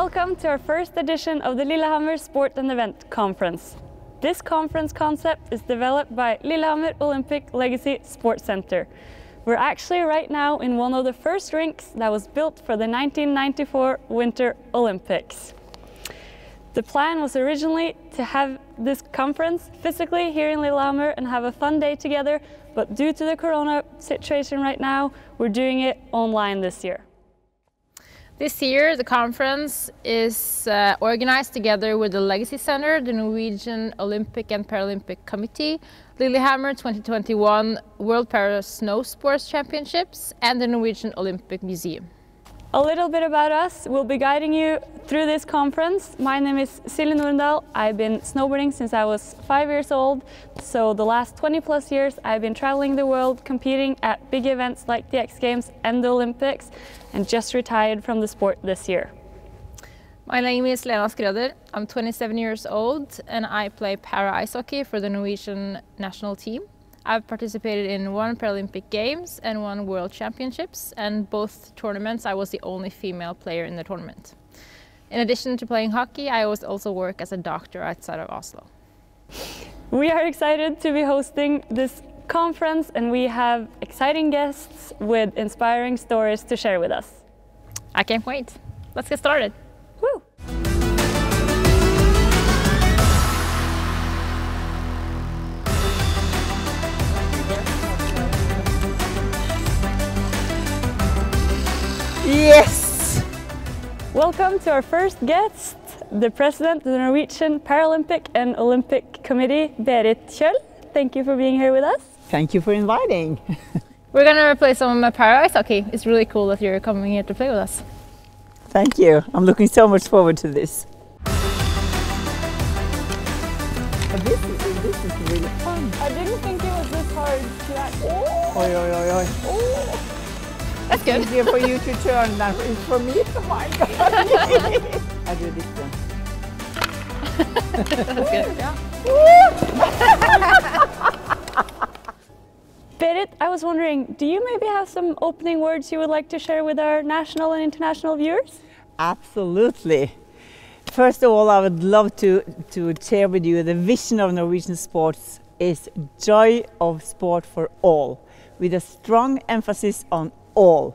Welcome to our first edition of the Lillehammer Sport and Event Conference. This conference concept is developed by Lillehammer Olympic Legacy Sports Center. We're actually right now in one of the first rinks that was built for the 1994 Winter Olympics. The plan was originally to have this conference physically here in Lillehammer and have a fun day together, but due to the corona situation right now, we're doing it online this year. This year, the conference is organized together with the Legacy Center, the Norwegian Olympic and Paralympic Committee, Lillehammer 2021 World Para Snow Sports Championships, and the Norwegian Olympic Museum. A little bit about us. We'll be guiding you through this conference. My name is Silje Norendal. I've been snowboarding since I was 5 years old. So the last 20+ years I've been traveling the world, competing at big events like the X Games and the Olympics, and just retired from the sport this year. My name is Lena Skrøder. I'm 27 years old and I play para ice hockey for the Norwegian national team. I've participated in 1 Paralympic Games and 1 World Championships, and both tournaments I was the only female player in the tournament. In addition to playing hockey, I also work as a doctor outside of Oslo. We are excited to be hosting this conference, and we have exciting guests with inspiring stories to share with us. I can't wait. Let's get started. Woo! Yes! Welcome to our first guest, the President of the Norwegian Paralympic and Olympic Committee, Berit Kjøll. Thank you for being here with us. Thank you for inviting. We're going to play some para ice hockey. It's really cool that you're coming here to play with us. Thank you. I'm looking so much forward to this. This is really fun. I didn't think it was this hard to actually... Oh! Oi, oi, oi, oi. Oh. That's good. It's easier for you to turn than it's for me. Oh my God. I do this one. That's good. Yeah. Berit, I was wondering, do you maybe have some opening words you would like to share with our national and international viewers? Absolutely. First of all, I would love to share with you the vision of Norwegian sports is joy of sport for all, with a strong emphasis on all.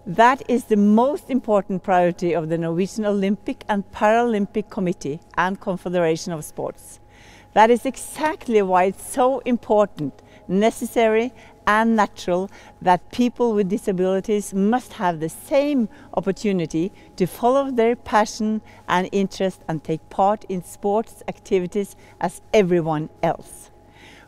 That is the most important priority of the Norwegian Olympic and Paralympic Committee and Confederation of Sports. That is exactly why it's so important, necessary and natural that people with disabilities must have the same opportunity to follow their passion and interest and take part in sports activities as everyone else.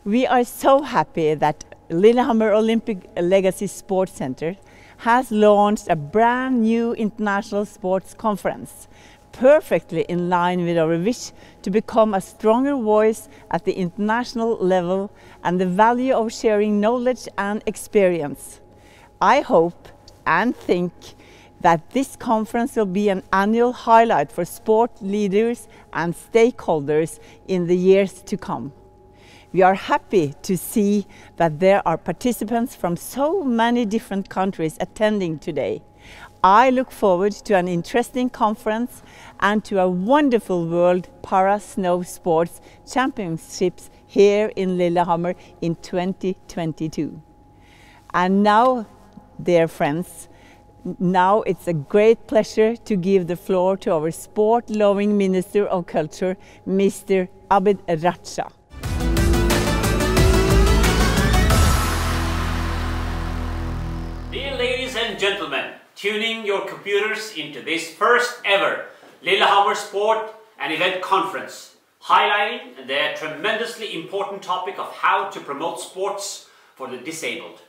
We are so happy that Lillehammer Olympic Legacy Sports Center has launched a brand new international sports conference, perfectly in line with our wish to become a stronger voice at the international level and the value of sharing knowledge and experience. I hope and think that this conference will be an annual highlight for sport leaders and stakeholders in the years to come. We are happy to see that there are participants from so many different countries attending today. I look forward to an interesting conference and to a wonderful World Para Snow Sports Championships here in Lillehammer in 2022. And now, dear friends, now it's a great pleasure to give the floor to our sport-loving Minister of Culture, Mr. Abid. Dear ladies and gentlemen, tuning your computers into this first ever Lillehammer Sport and Event Conference, highlighting the tremendously important topic of how to promote sports for the disabled.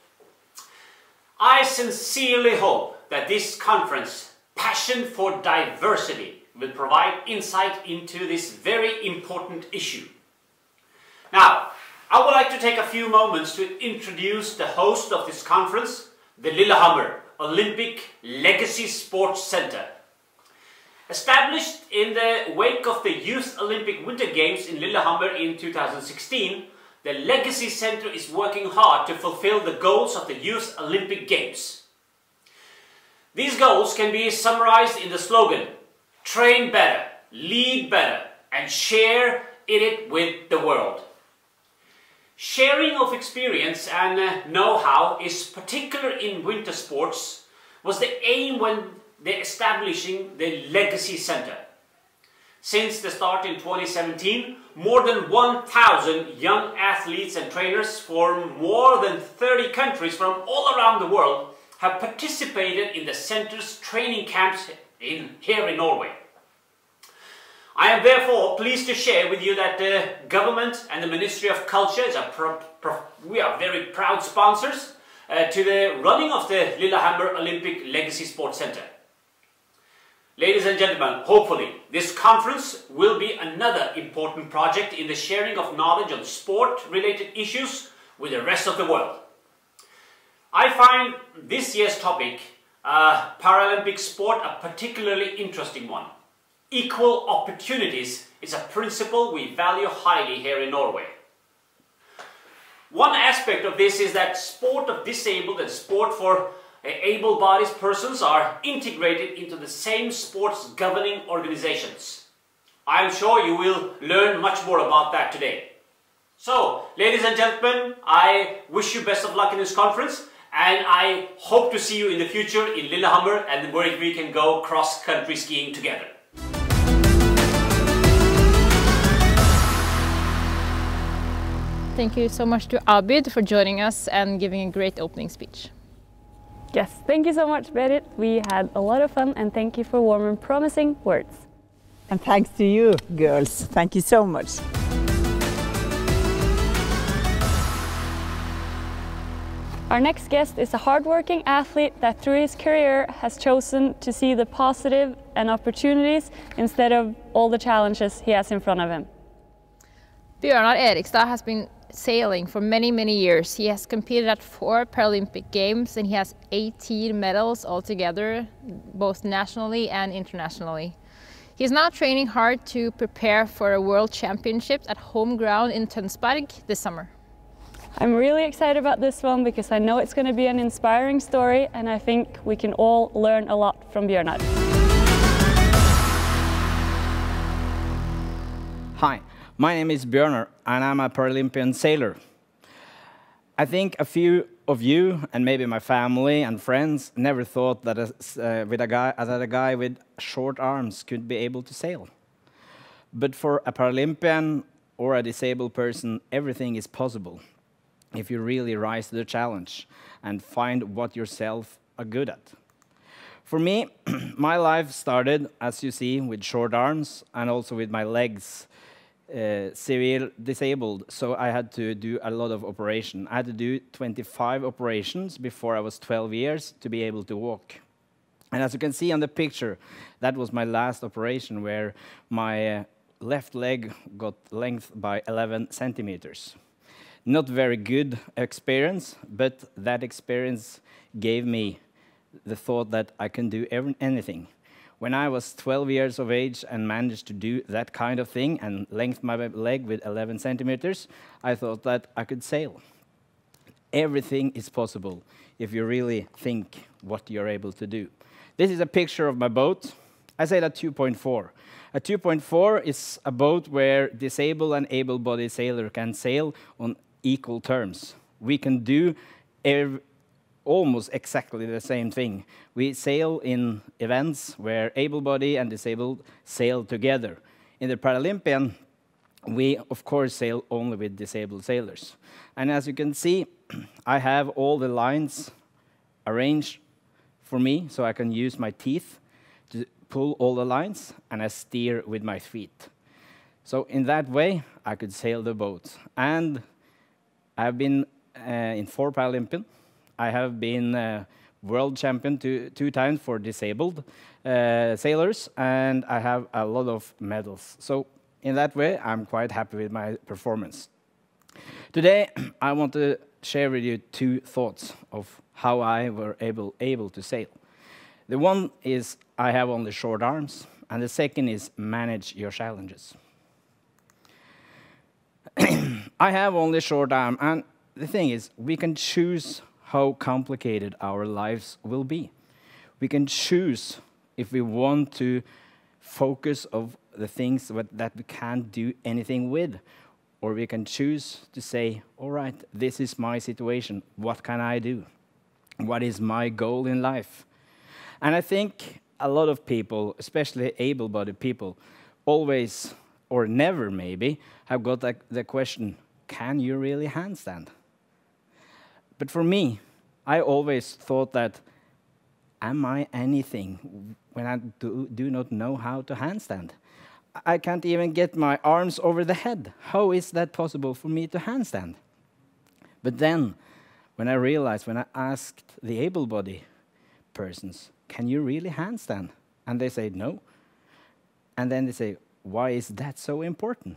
I sincerely hope that this conference, Passion for Diversity, will provide insight into this very important issue. Now, I would like to take a few moments to introduce the host of this conference, the Lillehammer Olympic Legacy Sports Center. Established in the wake of the Youth Olympic Winter Games in Lillehammer in 2016, the Legacy Center is working hard to fulfill the goals of the Youth Olympic Games. These goals can be summarized in the slogan, train better, lead better, and share it with the world. Sharing of experience and know-how is particular in winter sports was the aim when they establishing the Legacy Center. Since the start in 2017, more than 1,000 young athletes and trainers from more than 30 countries from all around the world have participated in the center's training camps here in Norway. I am therefore pleased to share with you that the government and the Ministry of Culture we are very proud sponsors to the running of the Lillehammer Olympic Legacy Sports Center. Ladies and gentlemen, hopefully this conference will be another important project in the sharing of knowledge on sport-related issues with the rest of the world. I find this year's topic, Paralympic sport, a particularly interesting one. Equal opportunities is a principle we value highly here in Norway. One aspect of this is that sport of disabled and sport for able-bodied persons are integrated into the same sports governing organizations. I am sure you will learn much more about that today. So, ladies and gentlemen, I wish you best of luck in this conference, and I hope to see you in the future in Lillehammer and where we can go cross-country skiing together. Thank you so much to Abid for joining us and giving a great opening speech. Yes, thank you so much, Berit. We had a lot of fun, and thank you for warm and promising words. And thanks to you, girls. Thank you so much. Our next guest is a hardworking athlete that through his career has chosen to see the positive and opportunities instead of all the challenges he has in front of him. Bjørnar Erikstad has been sailing for many years. He has competed at 4 Paralympic Games and he has 18 medals altogether, both nationally and internationally. He is now training hard to prepare for a World Championships at home ground in Tønsberg this summer. I'm really excited about this one because I know it's going to be an inspiring story, and I think we can all learn a lot from Bjørnar. Hi, my name is Bjørnar and I'm a Paralympian sailor. I think a few of you, and maybe my family and friends, never thought that a guy with short arms could be able to sail. But for a Paralympian or a disabled person, everything is possible if you really rise to the challenge and find what yourself are good at. For me, my life started, as you see, with short arms and also with my legs severe disabled, so I had to do a lot of operation. I had to do 25 operations before I was 12 years to be able to walk. And as you can see on the picture, that was my last operation where my left leg got length by 11 centimeters. Not very good experience, but that experience gave me the thought that I can do anything. When I was 12 years of age and managed to do that kind of thing and lengthen my leg with 11 centimeters, I thought that I could sail. Everything is possible if you really think what you're able to do. This is a picture of my boat. I sail at 2.4. A 2.4 is a boat where disabled and able-bodied sailor can sail on equal terms. We can do almost exactly the same thing. We sail in events where able-bodied and disabled sail together. In the Paralympian, we of course sail only with disabled sailors. And as you can see, I have all the lines arranged for me, so I can use my teeth to pull all the lines, and I steer with my feet. So in that way, I could sail the boat. And I've been in 4 Paralympian. I have been world champion two times for disabled sailors, and I have a lot of medals. So in that way, I'm quite happy with my performance. Today, I want to share with you 2 thoughts of how I were able to sail. The one is I have only short arms, and the second is manage your challenges. I have only short arm, and the thing is, we can choose how complicated our lives will be. We can choose if we want to focus of the things that we can't do anything with. Or we can choose to say, all right, this is my situation. What can I do? What is my goal in life? And I think a lot of people, especially able-bodied people, always, or never maybe, have got the question, can you really handstand? But for me, I always thought that, am I anything when I do not know how to handstand? I can't even get my arms over the head. How is that possible for me to handstand? But then, when I realized, when I asked the able-bodied persons, can you really handstand? And they say, no. And then they say, why is that so important?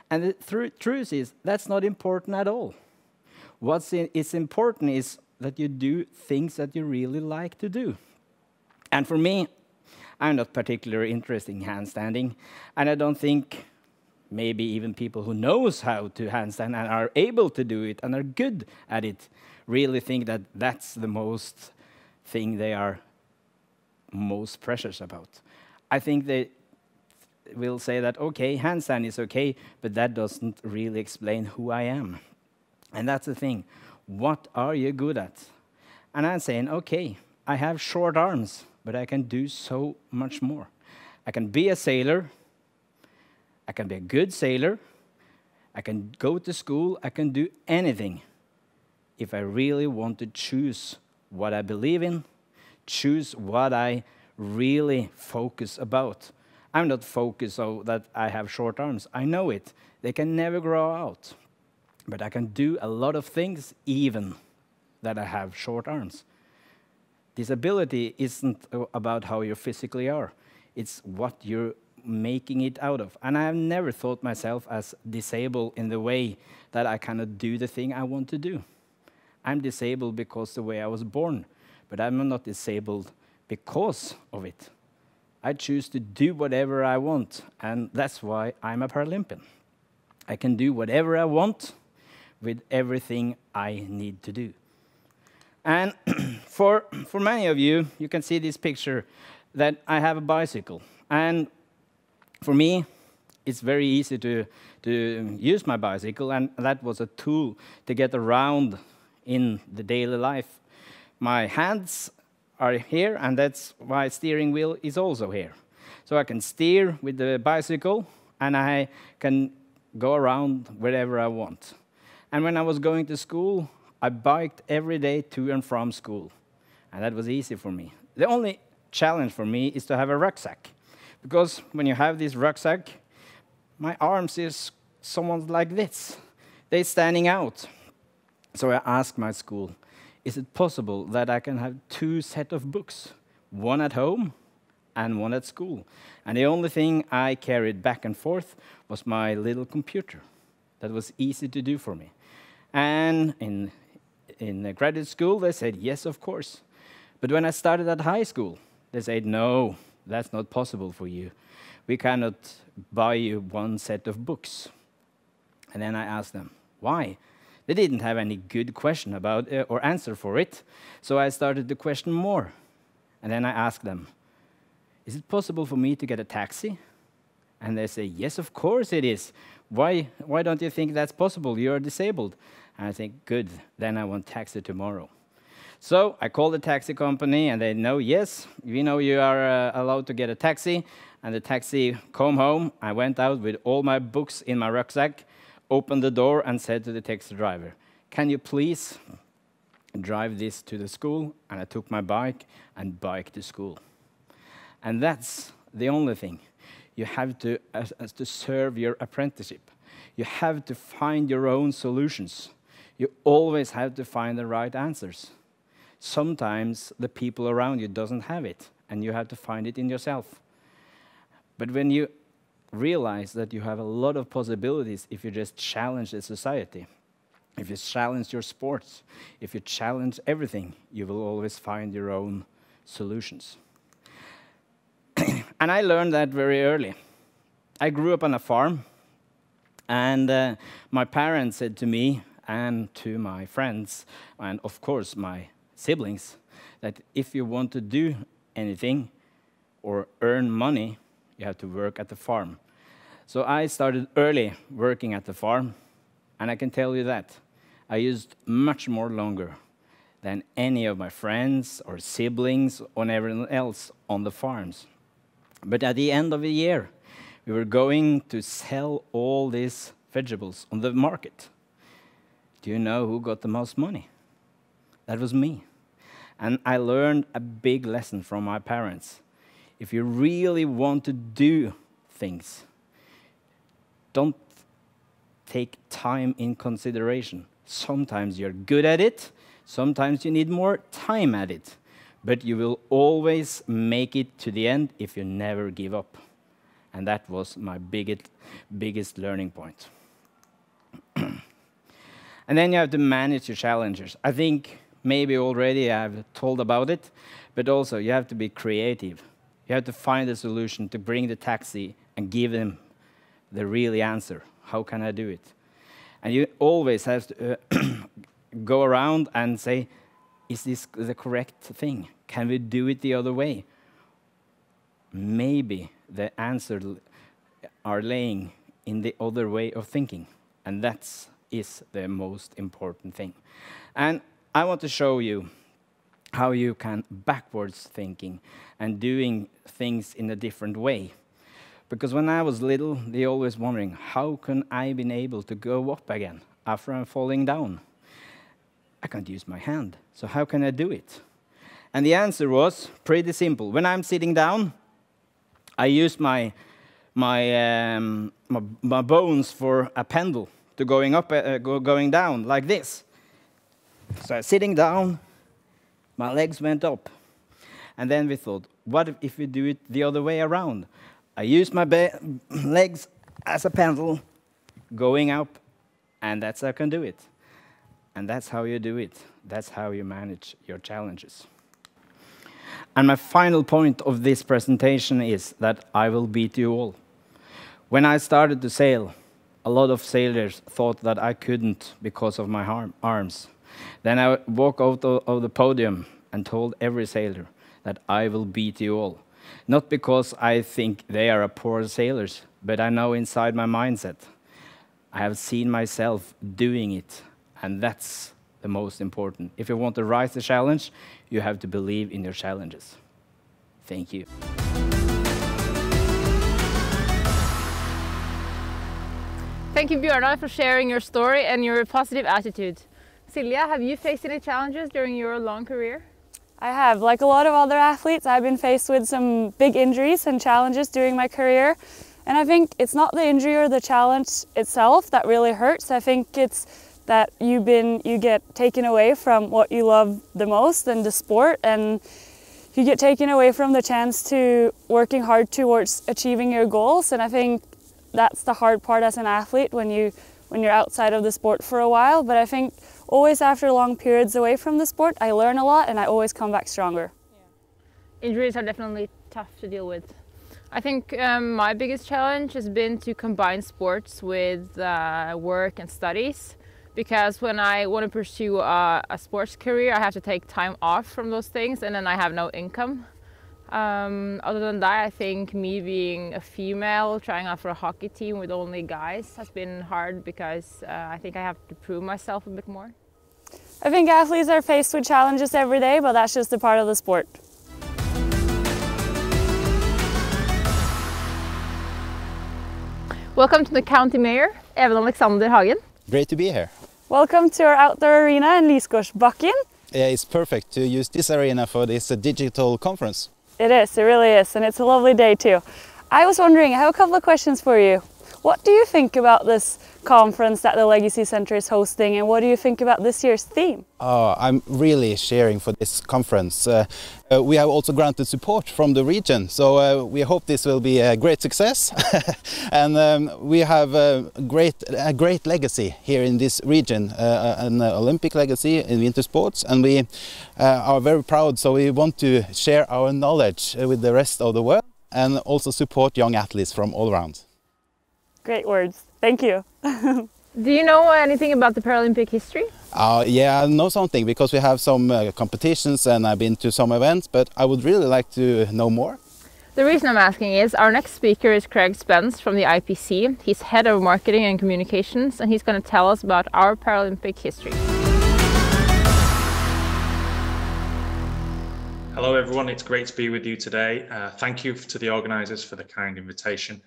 And the truth is, that's not important at all. It's important is that you do things that you really like to do. And for me, I'm not particularly interested in handstanding, and I don't think maybe even people who knows how to handstand and are able to do it and are good at it really think that that's the most thing they are most precious about. I think they will say that, okay, handstand is okay, but that doesn't really explain who I am. And that's the thing. What are you good at? And I'm saying, okay, I have short arms, but I can do so much more. I can be a sailor. I can be a good sailor. I can go to school. I can do anything if I really want to choose what I believe in, choose what I really focus about. I'm not focused so that I have short arms. I know it. They can never grow out. But I can do a lot of things even that I have short arms. Disability isn't about how you physically are. It's what you're making it out of. And I have never thought myself as disabled in the way that I cannot do the thing I want to do. I'm disabled because the way I was born, but I'm not disabled because of it. I choose to do whatever I want, and that's why I'm a Paralympian. I can do whatever I want with everything I need to do. And for many of you, you can see this picture that I have a bicycle. And for me, it's very easy to use my bicycle, and that was a tool to get around in the daily life. My hands are here, and that's why steering wheel is also here. So I can steer with the bicycle, and I can go around wherever I want. And when I was going to school, I biked every day to and from school. And that was easy for me. The only challenge for me is to have a rucksack. Because when you have this rucksack, my arms is somewhat like this. They're standing out. So I asked my school, is it possible that I can have 2 sets of books? One at home and one at school. And the only thing I carried back and forth was my little computer. That was easy to do for me. And in the graduate school, they said, yes, of course. But when I started at high school, they said, no, that's not possible for you. We cannot buy you 1 set of books. And then I asked them, why? They didn't have any good question about or answer for it. So I started to question more. And then I asked them, is it possible for me to get a taxi? And they say, yes, of course it is. Why don't you think that's possible? You're disabled. And I think, good, then I want taxi tomorrow. So I called the taxi company, and they know, yes, we know you are allowed to get a taxi. And the taxi came home. I went out with all my books in my rucksack, opened the door, and said to the taxi driver, can you please drive this to the school? And I took my bike and biked to school. And that's the only thing. You have to serve your apprenticeship. You have to find your own solutions. You always have to find the right answers. Sometimes the people around you doesn't have it, and you have to find it in yourself. But when you realize that you have a lot of possibilities if you just challenge the society, if you challenge your sports, if you challenge everything, you will always find your own solutions. And I learned that very early. I grew up on a farm, and my parents said to me and to my friends, and of course my siblings, that if you want to do anything or earn money, you have to work at the farm. So I started early working at the farm, and I can tell you that I used much more longer than any of my friends or siblings or everyone else on the farms. But at the end of the year, we were going to sell all these vegetables on the market. Do you know who got the most money? That was me. And I learned a big lesson from my parents. If you really want to do things, don't take time in consideration. Sometimes you're good at it, sometimes you need more time at it, but you will always make it to the end if you never give up. And that was my biggest learning point. And then you have to manage your challenges. I think maybe already I've told about it, but also you have to be creative. You have to find a solution to bring the taxi and give them the real answer. How can I do it? And you always have to go around and say, is this the correct thing? Can we do it the other way? Maybe the answer are laying in the other way of thinking. And that is the most important thing. And I want to show you how you can backwards thinking and doing things in a different way. Because when I was little, they always wondering, how can I been able to go up again after I'm falling down? I can't use my hand, so how can I do it? And the answer was pretty simple. When I'm sitting down, I use my bones for a pendle to going up, going down like this. So sitting down, my legs went up. And then we thought, what if we do it the other way around? I use my legs as a pendle, going up, and that's how I can do it. And that's how you do it. That's how you manage your challenges. And my final point of this presentation is that I will beat you all. When I started to sail, a lot of sailors thought that I couldn't because of my arms. Then I walked out of the podium and told every sailor that I will beat you all. Not because I think they are poor sailors, but I know inside my mindset. I have seen myself doing it, and that's the most important. If you want to rise the challenge, you have to believe in your challenges. Thank you. Thank you, Bjørnar, for sharing your story and your positive attitude. Silja, have you faced any challenges during your long career? I have. Like a lot of other athletes, I've been faced with some big injuries and challenges during my career. And I think it's not the injury or the challenge itself that really hurts. I think it's that you get taken away from what you love the most and the sport, and you get taken away from the chance to working hard towards achieving your goals. And I think that's the hard part as an athlete when you're outside of the sport for a while. But I think always after long periods away from the sport, I learn a lot and I always come back stronger. Yeah. Injuries are definitely tough to deal with. I think my biggest challenge has been to combine sports with work and studies, because when I want to pursue a sports career, I have to take time off from those things, and then I have no income. Other than that, I think me being a female, trying out for a hockey team with only guys has been hard, because I think I have to prove myself a bit more. I think athletes are faced with challenges every day, but that's just a part of the sport. Welcome to the County Mayor, Even Alexander Hagen. Great to be here. Welcome to our outdoor arena in Lysgårdsbakken. Yeah, it's perfect to use this arena for this digital conference. It really is, and it's a lovely day too. I was wondering, I have a couple of questions for you. What do you think about this conference that the Legacy Center is hosting, and what do you think about this year's theme? I'm really cheering for this conference. We have also granted support from the region, so we hope this will be a great success. And we have a great legacy here in this region, an Olympic legacy in winter sports, and we are very proud, so we want to share our knowledge with the rest of the world and also support young athletes from all around. Great words. Thank you. Do you know anything about the Paralympic history? Yeah, I know something, because we have some competitions and I've been to some events, but I would really like to know more. The reason I'm asking is our next speaker is Craig Spence from the IPC. He's head of marketing and communications, and he's going to tell us about our Paralympic history. Hello everyone, it's great to be with you today. Thank you to the organisers for the kind invitation,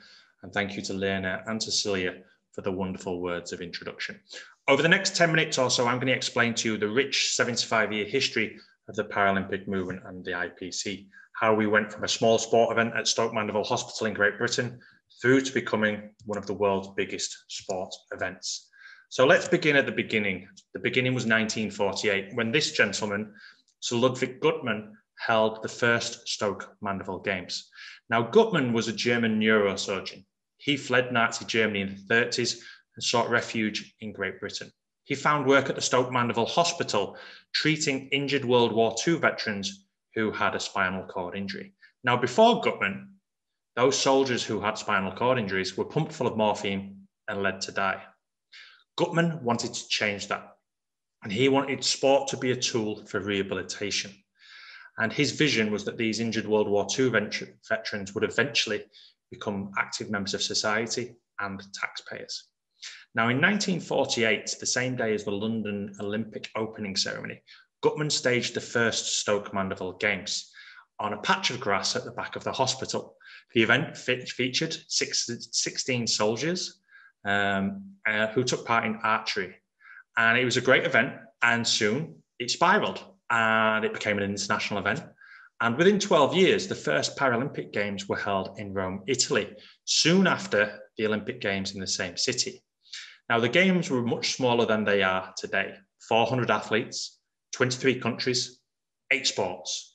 and thank you to Lena and to Celia for the wonderful words of introduction. Over the next 10 minutes or so, I'm going to explain to you the rich 75-year history of the Paralympic movement and the IPC, how we went from a small sport event at Stoke Mandeville Hospital in Great Britain through to becoming one of the world's biggest sport events. So let's begin at the beginning. The beginning was 1948, when this gentleman, Sir Ludwig Guttmann, held the first Stoke Mandeville Games. Now, Guttmann was a German neurosurgeon. He fled Nazi Germany in the 30s and sought refuge in Great Britain. He found work at the Stoke Mandeville Hospital, treating injured World War II veterans who had a spinal cord injury. Now, before Guttmann, those soldiers who had spinal cord injuries were pumped full of morphine and led to die. Guttmann wanted to change that, and he wanted sport to be a tool for rehabilitation. And his vision was that these injured World War II veterans would eventually become active members of society and taxpayers. Now, in 1948, the same day as the London Olympic opening ceremony, Guttmann staged the first Stoke Mandeville Games on a patch of grass at the back of the hospital. The event featured 16 soldiers who took part in archery. And it was a great event, and soon it spiraled, and it became an international event. And within 12 years, the first Paralympic Games were held in Rome, Italy, soon after the Olympic Games in the same city. Now, the Games were much smaller than they are today. 400 athletes, 23 countries, 8 sports.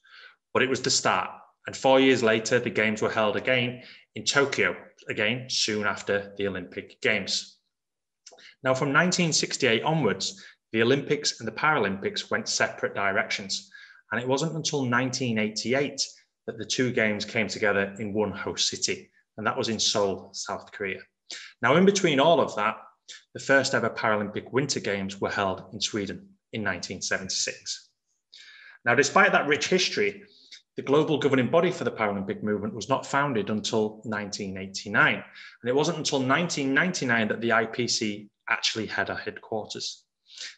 But it was the start. And 4 years later, the Games were held again in Tokyo, again, soon after the Olympic Games. Now, from 1968 onwards, the Olympics and the Paralympics went separate directions, and it wasn't until 1988 that the two games came together in one host city, and that was in Seoul, South Korea. Now, in between all of that, the first ever Paralympic Winter Games were held in Sweden in 1976. Now, despite that rich history, the global governing body for the Paralympic movement was not founded until 1989, and it wasn't until 1999 that the IPC actually had a headquarters.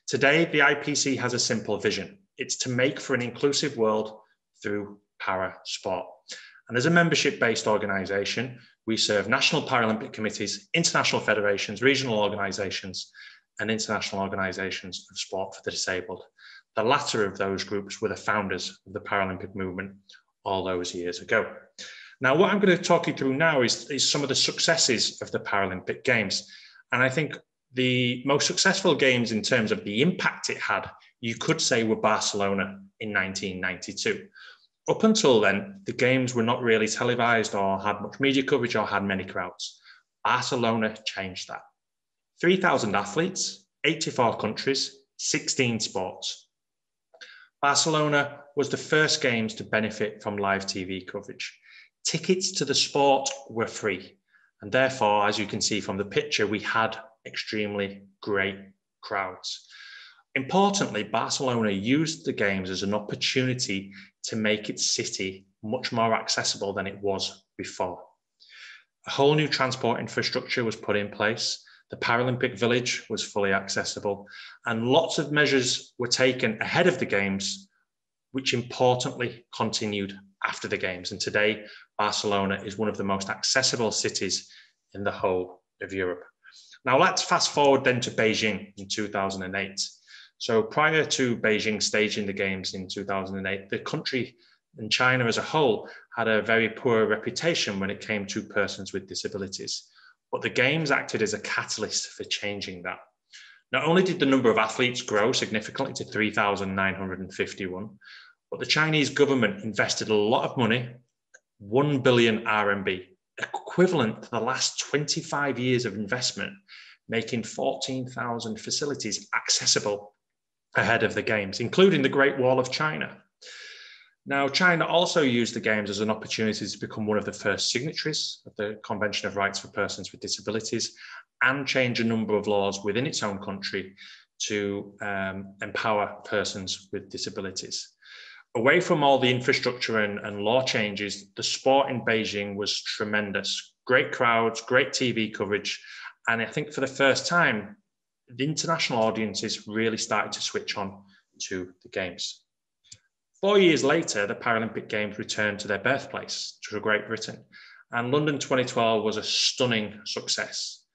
Today, the IPC has a simple vision. It's to make for an inclusive world through para sport. And as a membership-based organisation, we serve national Paralympic committees, international federations, regional organisations, and international organisations of sport for the disabled. The latter of those groups were the founders of the Paralympic movement all those years ago. Now, what I'm going to talk you through now is some of the successes of the Paralympic Games. And I think the most successful games in terms of the impact it had, you could say, were Barcelona in 1992. Up until then, the games were not really televised or had much media coverage or had many crowds. Barcelona changed that. 3,000 athletes, 84 countries, 16 sports. Barcelona was the first games to benefit from live TV coverage. Tickets to the sport were free. And therefore, as you can see from the picture, we had extremely great crowds. Importantly, Barcelona used the games as an opportunity to make its city much more accessible than it was before. A whole new transport infrastructure was put in place. The Paralympic Village was fully accessible, and lots of measures were taken ahead of the games, which importantly continued after the games. And today, Barcelona is one of the most accessible cities in the whole of Europe. Now let's fast forward then to Beijing in 2008. So prior to Beijing staging the games in 2008, the country and China as a whole had a very poor reputation when it came to persons with disabilities. But the games acted as a catalyst for changing that. Not only did the number of athletes grow significantly to 3,951, but the Chinese government invested a lot of money, 1 billion RMB, equivalent to the last 25 years of investment, making 14,000 facilities accessible ahead of the games, including the Great Wall of China. Now, China also used the games as an opportunity to become one of the first signatories of the Convention of Rights for Persons with Disabilities and change a number of laws within its own country to empower persons with disabilities. Away from all the infrastructure and law changes, the sport in Beijing was tremendous. Great crowds, great TV coverage. And I think for the first time, the international audiences really started to switch on to the Games. 4 years later, the Paralympic Games returned to their birthplace, to Great Britain. And London 2012 was a stunning success.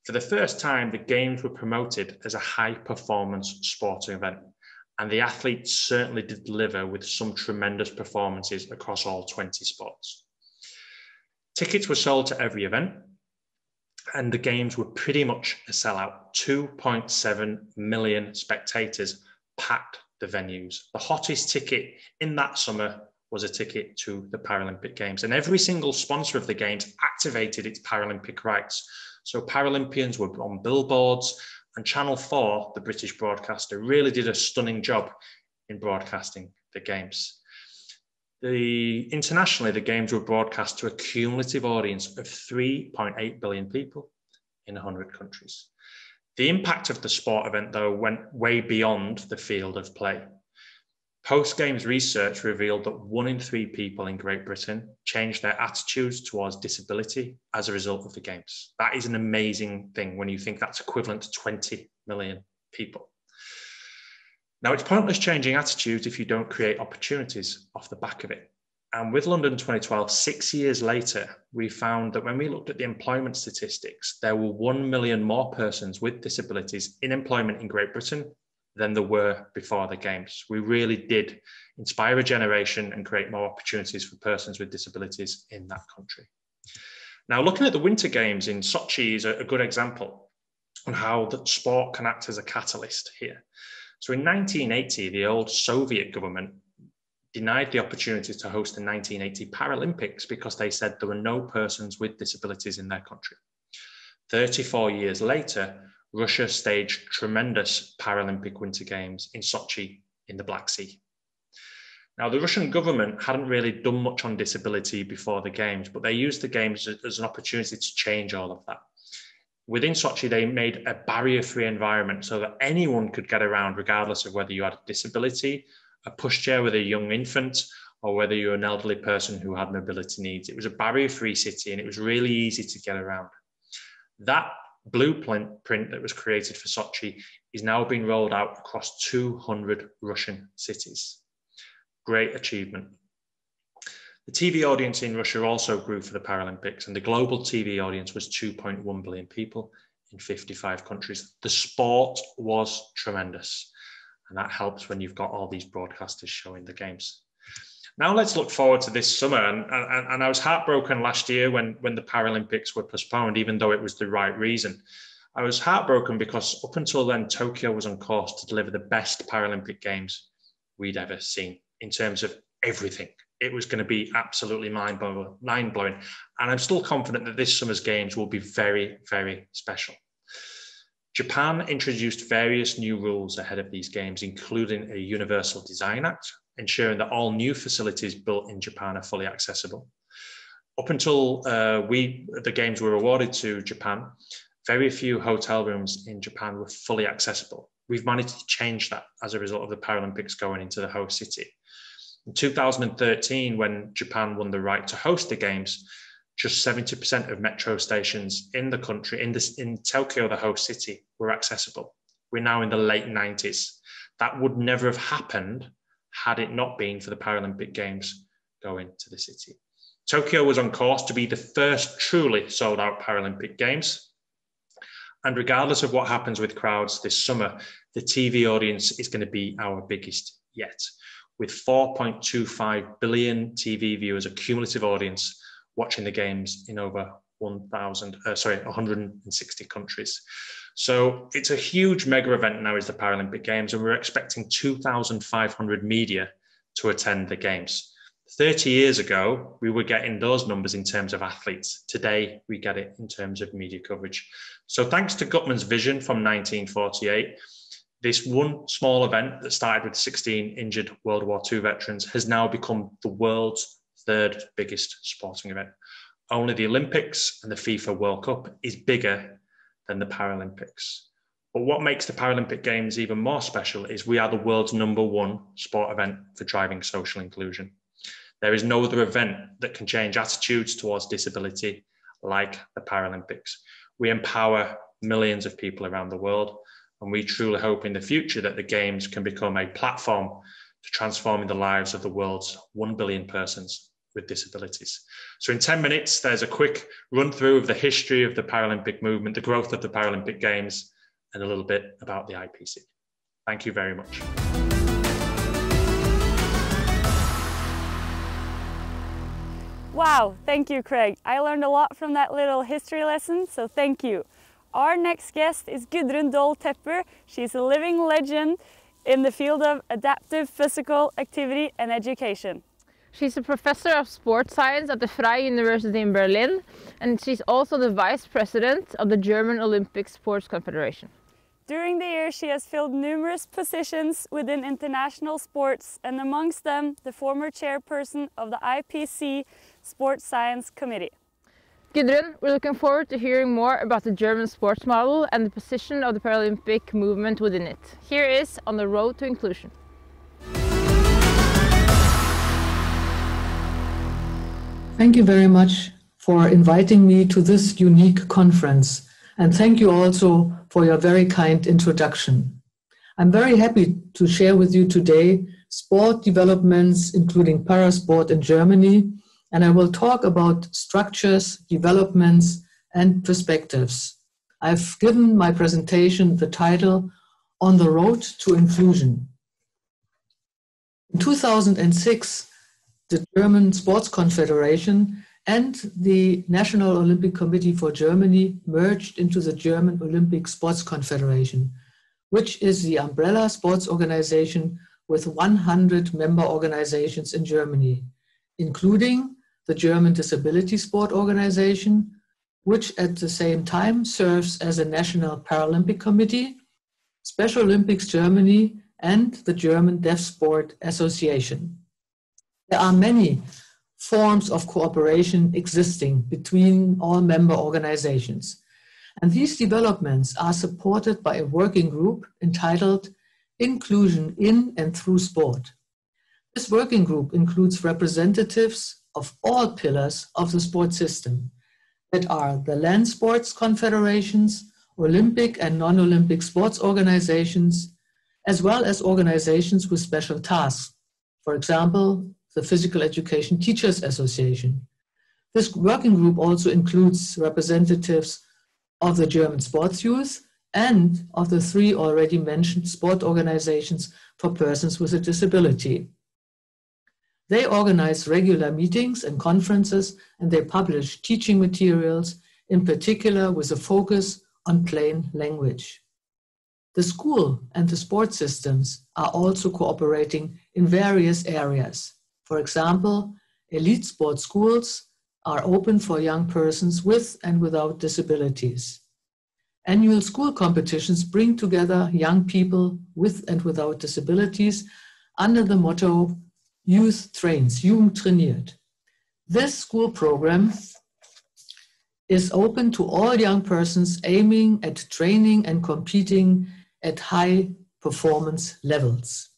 For the first time, the Games were promoted as a high-performance sporting event. And the athletes certainly did deliver with some tremendous performances across all 20 sports. Tickets were sold to every event, and the Games were pretty much a sellout. 2.7 million spectators packed the venues. The hottest ticket in that summer was a ticket to the Paralympic Games, and every single sponsor of the Games activated its Paralympic rights. So Paralympians were on billboards, and Channel 4, the British broadcaster, really did a stunning job in broadcasting the Games. Internationally, the Games were broadcast to a cumulative audience of 3.8 billion people in 100 countries. The impact of the sport event, though, went way beyond the field of play. Post-Games research revealed that 1 in 3 people in Great Britain changed their attitudes towards disability as a result of the Games. That is an amazing thing when you think that's equivalent to 20 million people. Now, it's pointless changing attitudes if you don't create opportunities off the back of it. And with London 2012, 6 years later, we found that when we looked at the employment statistics, there were 1 million more persons with disabilities in employment in Great Britain than there were before the Games. We really did inspire a generation and create more opportunities for persons with disabilities in that country. Now, looking at the Winter Games in Sochi is a good example on how the sport can act as a catalyst here. So in 1980, the old Soviet government denied the opportunity to host the 1980 Paralympics because they said there were no persons with disabilities in their country. 34 years later, Russia staged tremendous Paralympic Winter Games in Sochi in the Black Sea. Now, the Russian government hadn't really done much on disability before the Games, but they used the Games as an opportunity to change all of that. Within Sochi, they made a barrier-free environment so that anyone could get around regardless of whether you had a disability, a pushchair with a young infant, or whether you're an elderly person who had mobility needs. It was a barrier-free city and it was really easy to get around. That blueprint that was created for Sochi is now being rolled out across 200 Russian cities. Great achievement. The TV audience in Russia also grew for the Paralympics, and the global TV audience was 2.1 billion people in 55 countries. The sport was tremendous, and that helps when you've got all these broadcasters showing the Games. Now let's look forward to this summer. And I was heartbroken last year when the Paralympics were postponed, even though it was the right reason. I was heartbroken because up until then, Tokyo was on course to deliver the best Paralympic Games we'd ever seen in terms of everything. It was going to be absolutely mind-blowing. And I'm still confident that this summer's Games will be very, very special. Japan introduced various new rules ahead of these Games, including a Universal Design Act, ensuring that all new facilities built in Japan are fully accessible. Up until the Games were awarded to Japan, very few hotel rooms in Japan were fully accessible. We've managed to change that as a result of the Paralympics going into the host city. In 2013, when Japan won the right to host the Games, just 70% of metro stations in the country, in Tokyo, the host city, were accessible. We're now in the late 90s. That would never have happened had it not been for the Paralympic Games going to the city. Tokyo was on course to be the first truly sold out Paralympic Games. And regardless of what happens with crowds this summer, the TV audience is going to be our biggest yet, with 4.25 billion TV viewers, a cumulative audience, watching the Games in over 160 countries. So it's a huge mega event now, is the Paralympic Games, and we're expecting 2,500 media to attend the Games. 30 years ago, we were getting those numbers in terms of athletes. Today, we get it in terms of media coverage. So thanks to Gutmann's vision from 1948, this one small event that started with 16 injured World War II veterans has now become the world's third biggest sporting event. Only the Olympics and the FIFA World Cup is bigger than the Paralympics. But what makes the Paralympic Games even more special is we are the world's #1 sport event for driving social inclusion. There is no other event that can change attitudes towards disability like the Paralympics. We empower millions of people around the world, and we truly hope in the future that the Games can become a platform to transforming the lives of the world's 1 billion persons with disabilities. So in 10 minutes, there's a quick run through of the history of the Paralympic movement, the growth of the Paralympic Games, and a little bit about the IPC. Thank you very much. Wow, thank you, Craig. I learned a lot from that little history lesson, so thank you. Our next guest is Gudrun Doll-Tepper. She's a living legend in the field of adaptive physical activity and education. She's a professor of sports science at the Freie University in Berlin, and she's also the vice president of the German Olympic Sports Confederation. During the years, she has filled numerous positions within international sports, and amongst them, the former chairperson of the IPC Sports Science Committee. Gudrun, we're looking forward to hearing more about the German sports model and the position of the Paralympic movement within it. Here is On the Road to Inclusion. Thank you very much for inviting me to this unique conference, and thank you also for your very kind introduction. I'm very happy to share with you today sport developments, including Parasport in Germany, and I will talk about structures, developments, and perspectives. I've given my presentation the title, On the Road to Inclusion. In 2006, the German Sports Confederation and the National Olympic Committee for Germany merged into the German Olympic Sports Confederation, which is the umbrella sports organization with 100 member organizations in Germany, including the German Disability Sport Organization, which at the same time serves as a National Paralympic Committee, Special Olympics Germany, and the German Deaf Sport Association. There are many forms of cooperation existing between all member organizations. And these developments are supported by a working group entitled Inclusion in and Through Sport. This working group includes representatives of all pillars of the sport system that are the land sports confederations, Olympic and non-Olympic sports organizations, as well as organizations with special tasks. For example, the Physical Education Teachers Association. This working group also includes representatives of the German sports youth and of the 3 already mentioned sport organizations for persons with a disability. They organize regular meetings and conferences, and they publish teaching materials, in particular with a focus on plain language. The school and the sport systems are also cooperating in various areas. For example, elite sports schools are open for young persons with and without disabilities. Annual school competitions bring together young people with and without disabilities under the motto, Youth Trains, Jugend trainiert. This school program is open to all young persons aiming at training and competing at high performance levels.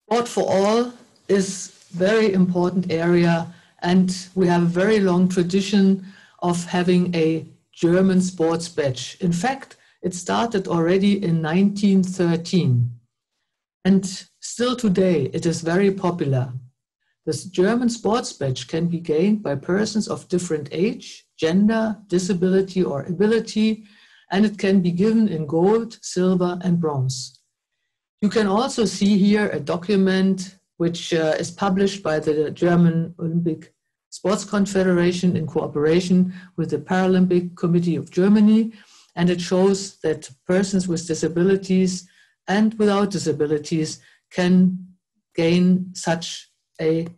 Sport for all is a very important area, and we have a very long tradition of having a German sports badge. In fact, it started already in 1913, and still today it is very popular. This German sports badge can be gained by persons of different age, gender, disability, or ability, and it can be given in gold, silver, and bronze. You can also see here a document which is published by the German Olympic Sports Confederation in cooperation with the Paralympic Committee of Germany, and it shows that persons with disabilities and without disabilities can gain such a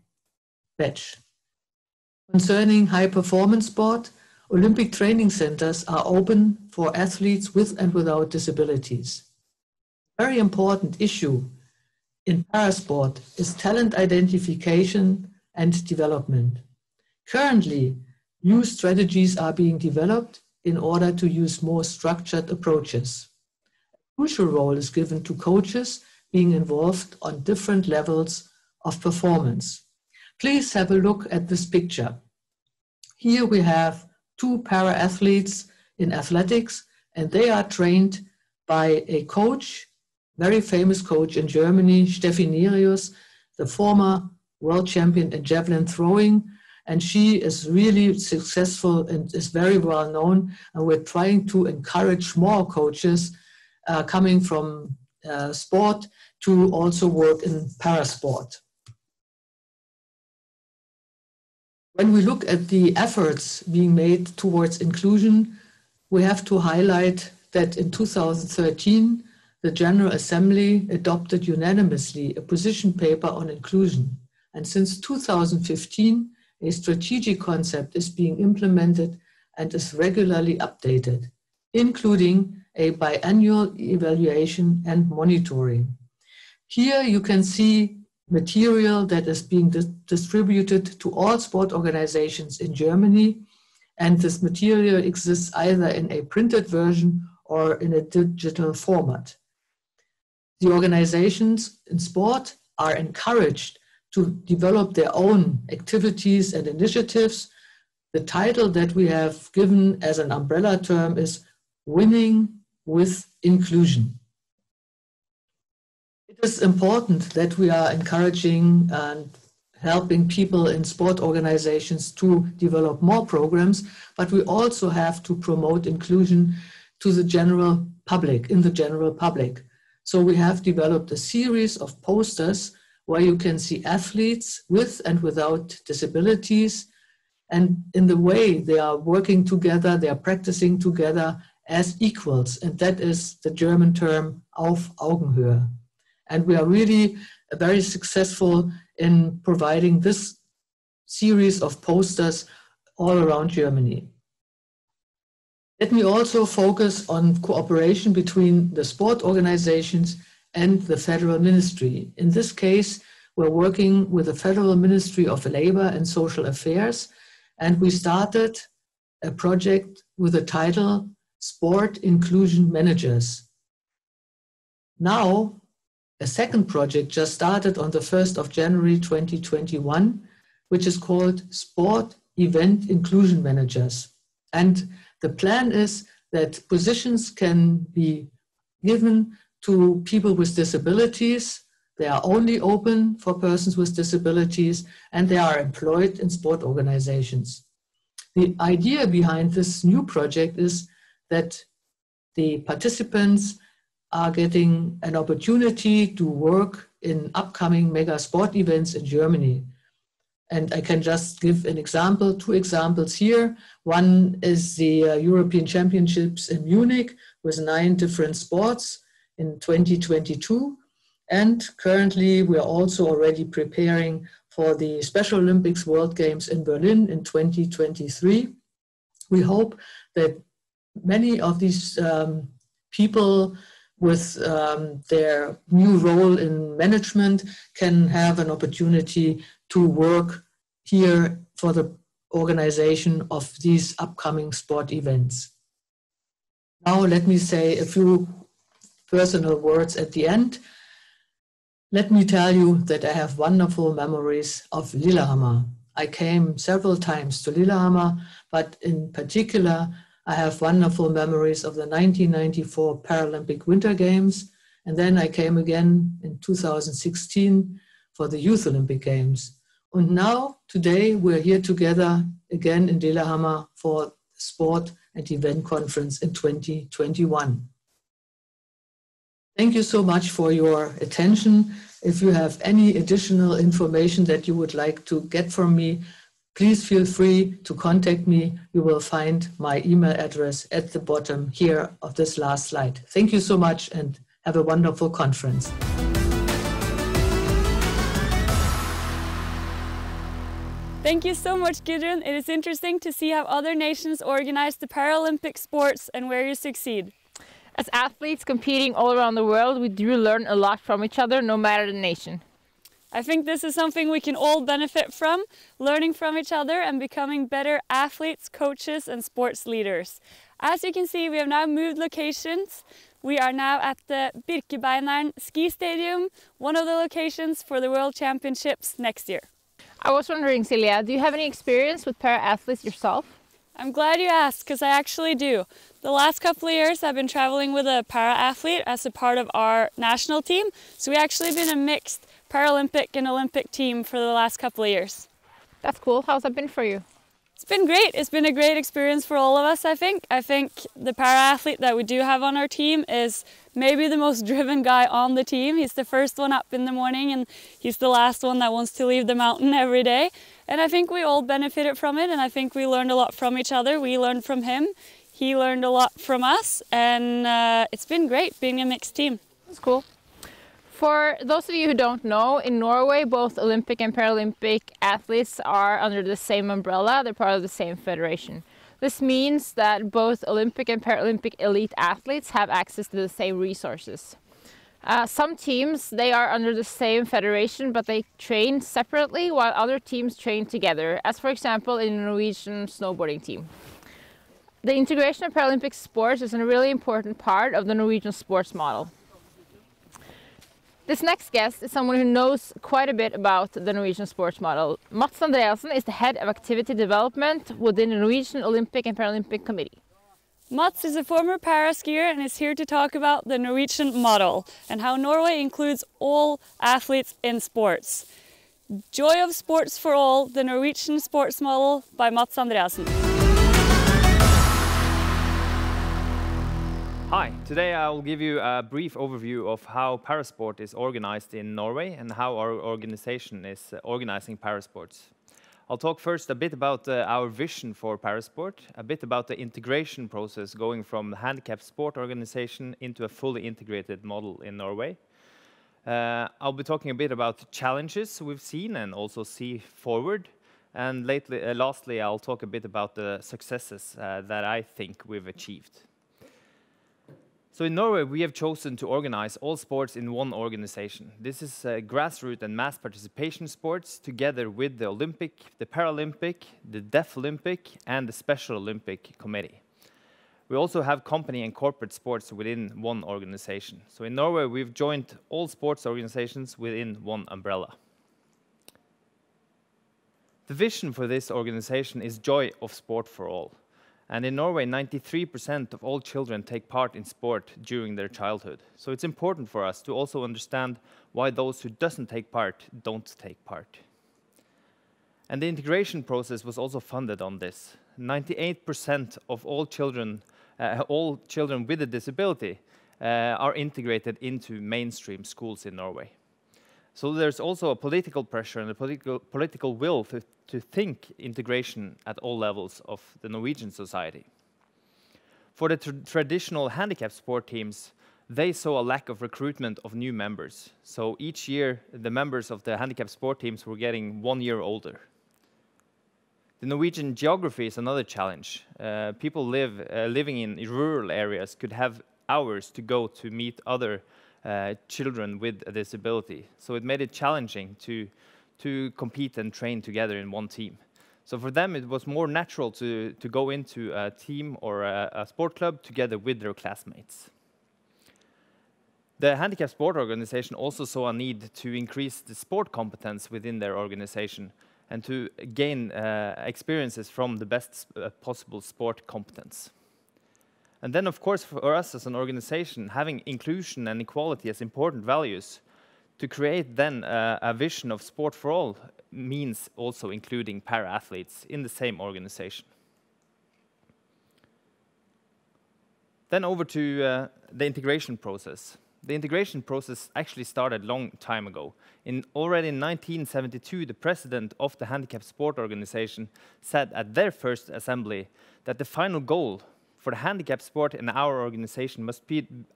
badge. Concerning high performance sport, Olympic training centers are open for athletes with and without disabilities. Very important issue in parasport is talent identification and development. Currently, new strategies are being developed in order to use more structured approaches. A crucial role is given to coaches being involved on different levels of performance. Please have a look at this picture. Here we have two para-athletes in athletics, and they are trained by a coach, very famous coach in Germany, Steffi Nerius, the former world champion in javelin throwing, and she is really successful and is very well known, and we're trying to encourage more coaches coming from sport to also work in parasport. When we look at the efforts being made towards inclusion, we have to highlight that in 2013, the General Assembly adopted unanimously a position paper on inclusion. And since 2015, a strategic concept is being implemented and is regularly updated, including a biannual evaluation and monitoring. Here you can see material that is being distributed to all sport organizations in Germany, and this material exists either in a printed version or in a digital format. The organizations in sport are encouraged to develop their own activities and initiatives. The title that we have given as an umbrella term is Winning with Inclusion. It is important that we are encouraging and helping people in sport organizations to develop more programs, but we also have to promote inclusion to the general public, in the general public. So we have developed a series of posters where you can see athletes with and without disabilities, and in the way they are working together, they are practicing together as equals, and that is the German term auf Augenhöhe. And we are really very successful in providing this series of posters all around Germany. Let me also focus on cooperation between the sport organizations and the federal ministry. In this case, we're working with the Federal Ministry of Labor and Social Affairs, and we started a project with the title Sport Inclusion Managers. Now, a second project just started on the 1st of January 2021, which is called Sport Event Inclusion Managers. And the plan is that positions can be given to people with disabilities. They are only open for persons with disabilities, and they are employed in sport organizations. The idea behind this new project is that the participants are getting an opportunity to work in upcoming mega sport events in Germany. And I can just give an example, two examples here. One is the European Championships in Munich with 9 different sports in 2022. And currently we are also already preparing for the Special Olympics World Games in Berlin in 2023. We hope that many of these people with their new role in management can have an opportunity to work here for the organization of these upcoming sport events. Now let me say a few personal words at the end. Let me tell you that I have wonderful memories of Lillehammer. I came several times to Lillehammer, but in particular, I have wonderful memories of the 1994 Paralympic Winter Games, and then I came again in 2016 for the Youth Olympic Games. And now, today, we're here together again in Lillehammer for the Sport and Event Conference in 2021. Thank you so much for your attention. If you have any additional information that you would like to get from me, please feel free to contact me. You will find my email address at the bottom here of this last slide. Thank you so much and have a wonderful conference. Thank you so much, Gudrun. It is interesting to see how other nations organize the Paralympic sports and where you succeed. As athletes competing all around the world, we do learn a lot from each other, no matter the nation. I think this is something we can all benefit from, learning from each other and becoming better athletes, coaches and sports leaders. As you can see, we have now moved locations. We are now at the Birkebeineren Ski Stadium, one of the locations for the World Championships next year. I was wondering, Silja, do you have any experience with para-athletes yourself? I'm glad you asked, because I actually do. The last couple of years I've been traveling with a para-athlete as a part of our national team, so we've actually been a mixed Paralympic and Olympic team for the last couple of years. That's cool. How's that been for you? It's been great. It's been a great experience for all of us, I think. I think the para-athlete that we do have on our team is maybe the most driven guy on the team. He's the first one up in the morning and he's the last one that wants to leave the mountain every day. And I think we all benefited from it, and I think we learned a lot from each other. We learned from him. He learned a lot from us, and it's been great being a mixed team. That's cool. For those of you who don't know, in Norway, both Olympic and Paralympic athletes are under the same umbrella. They're part of the same federation. This means that both Olympic and Paralympic elite athletes have access to the same resources. Some teams, they are under the same federation, but they train separately, while other teams train together, as for example in the Norwegian snowboarding team. The integration of Paralympic sports is a really important part of the Norwegian sports model. This next guest is someone who knows quite a bit about the Norwegian sports model. Mats Andreassen is the head of activity development within the Norwegian Olympic and Paralympic Committee. Mats is a former para-skier and is here to talk about the Norwegian model and how Norway includes all athletes in sports. Joy of Sports for All, the Norwegian sports model by Mats Andreassen. Hi, today I will give you a brief overview of how Parasport is organized in Norway and how our organization is organizing Parasports. I'll talk first a bit about our vision for Parasport, a bit about the integration process going from the handicapped sport organization into a fully integrated model in Norway. I'll be talking a bit about challenges we've seen and also see forward. And lastly, I'll talk a bit about the successes that I think we've achieved. So in Norway, we have chosen to organize all sports in one organization. This is grassroots and mass participation sports together with the Olympic, the Paralympic, the Deaf Olympic, and the Special Olympic Committee. We also have company and corporate sports within one organization. So in Norway, we've joined all sports organizations within one umbrella. The vision for this organization is Joy of Sport for All. And in Norway, 93% of all children take part in sport during their childhood. So it's important for us to also understand why those who don't take part. And the integration process was also funded on this. 98% of all children with a disability are integrated into mainstream schools in Norway. So there's also a political pressure and a political will to think integration at all levels of the Norwegian society. For the traditional handicapped sport teams, they saw a lack of recruitment of new members. So each year, the members of the handicapped sport teams were getting 1 year older. The Norwegian geography is another challenge. People living in rural areas could have hours to go to meet other children with a disability. So it made it challenging to compete and train together in one team. So for them, it was more natural to go into a team or a sport club together with their classmates. The handicapped sport organization also saw a need to increase the sport competence within their organization and to gain experiences from the best possible sport competence. And then, of course, for us as an organization, having inclusion and equality as important values, to create then a vision of sport for all means also including para-athletes in the same organization. Then over to the integration process. The integration process actually started a long time ago. Already in 1972, the president of the Handicapped Sport Organization said at their first assembly that the final goal for the handicapped sport in our organization must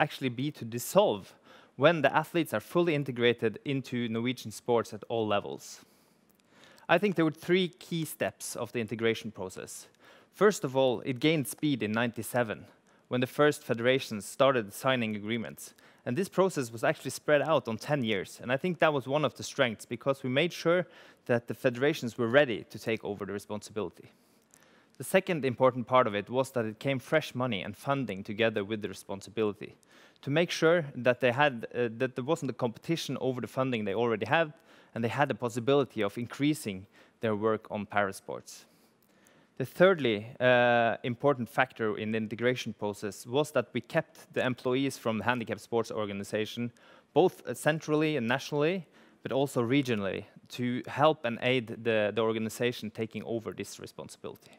actually be to dissolve when the athletes are fully integrated into Norwegian sports at all levels. I think there were 3 key steps of the integration process. First of all, it gained speed in '97, when the first federations started signing agreements. And this process was actually spread out on 10 years. And I think that was one of the strengths, because we made sure that the federations were ready to take over the responsibility. The second important part of it was that it came fresh money and funding together with the responsibility to make sure that they had that there wasn't a competition over the funding they already had, and they had the possibility of increasing their work on parasports. The thirdly important factor in the integration process was that we kept the employees from the handicapped sports organization, both centrally and nationally, but also regionally, to help and aid the organization taking over this responsibility.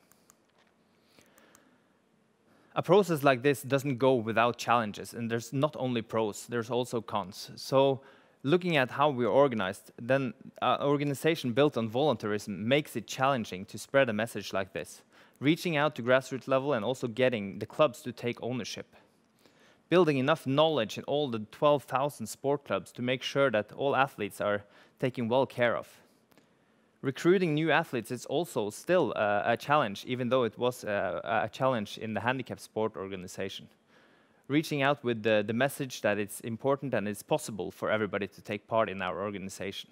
A process like this doesn't go without challenges, and there's not only pros, there's also cons. So looking at how we're organized, then an organization built on voluntarism makes it challenging to spread a message like this, reaching out to grassroots level and also getting the clubs to take ownership. Building enough knowledge in all the 12,000 sport clubs to make sure that all athletes are taken well care of. Recruiting new athletes is also still a challenge, even though it was a challenge in the handicapped sport organization. Reaching out with the message that it's important and it's possible for everybody to take part in our organization.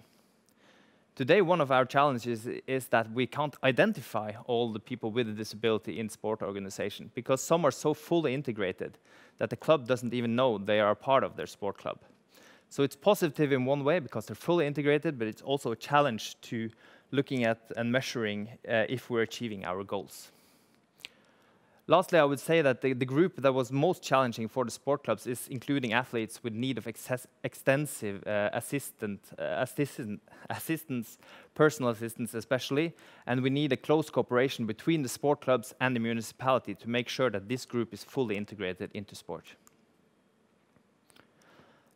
Today, one of our challenges is that we can't identify all the people with a disability in sport organization, because some are so fully integrated that the club doesn't even know they are a part of their sport club. So it's positive in one way because they're fully integrated, but it's also a challenge to looking at and measuring if we're achieving our goals. Lastly, I would say that the group that was most challenging for the sport clubs is including athletes with need of extensive assistance, personal assistance especially, and we need a close cooperation between the sport clubs and the municipality to make sure that this group is fully integrated into sport.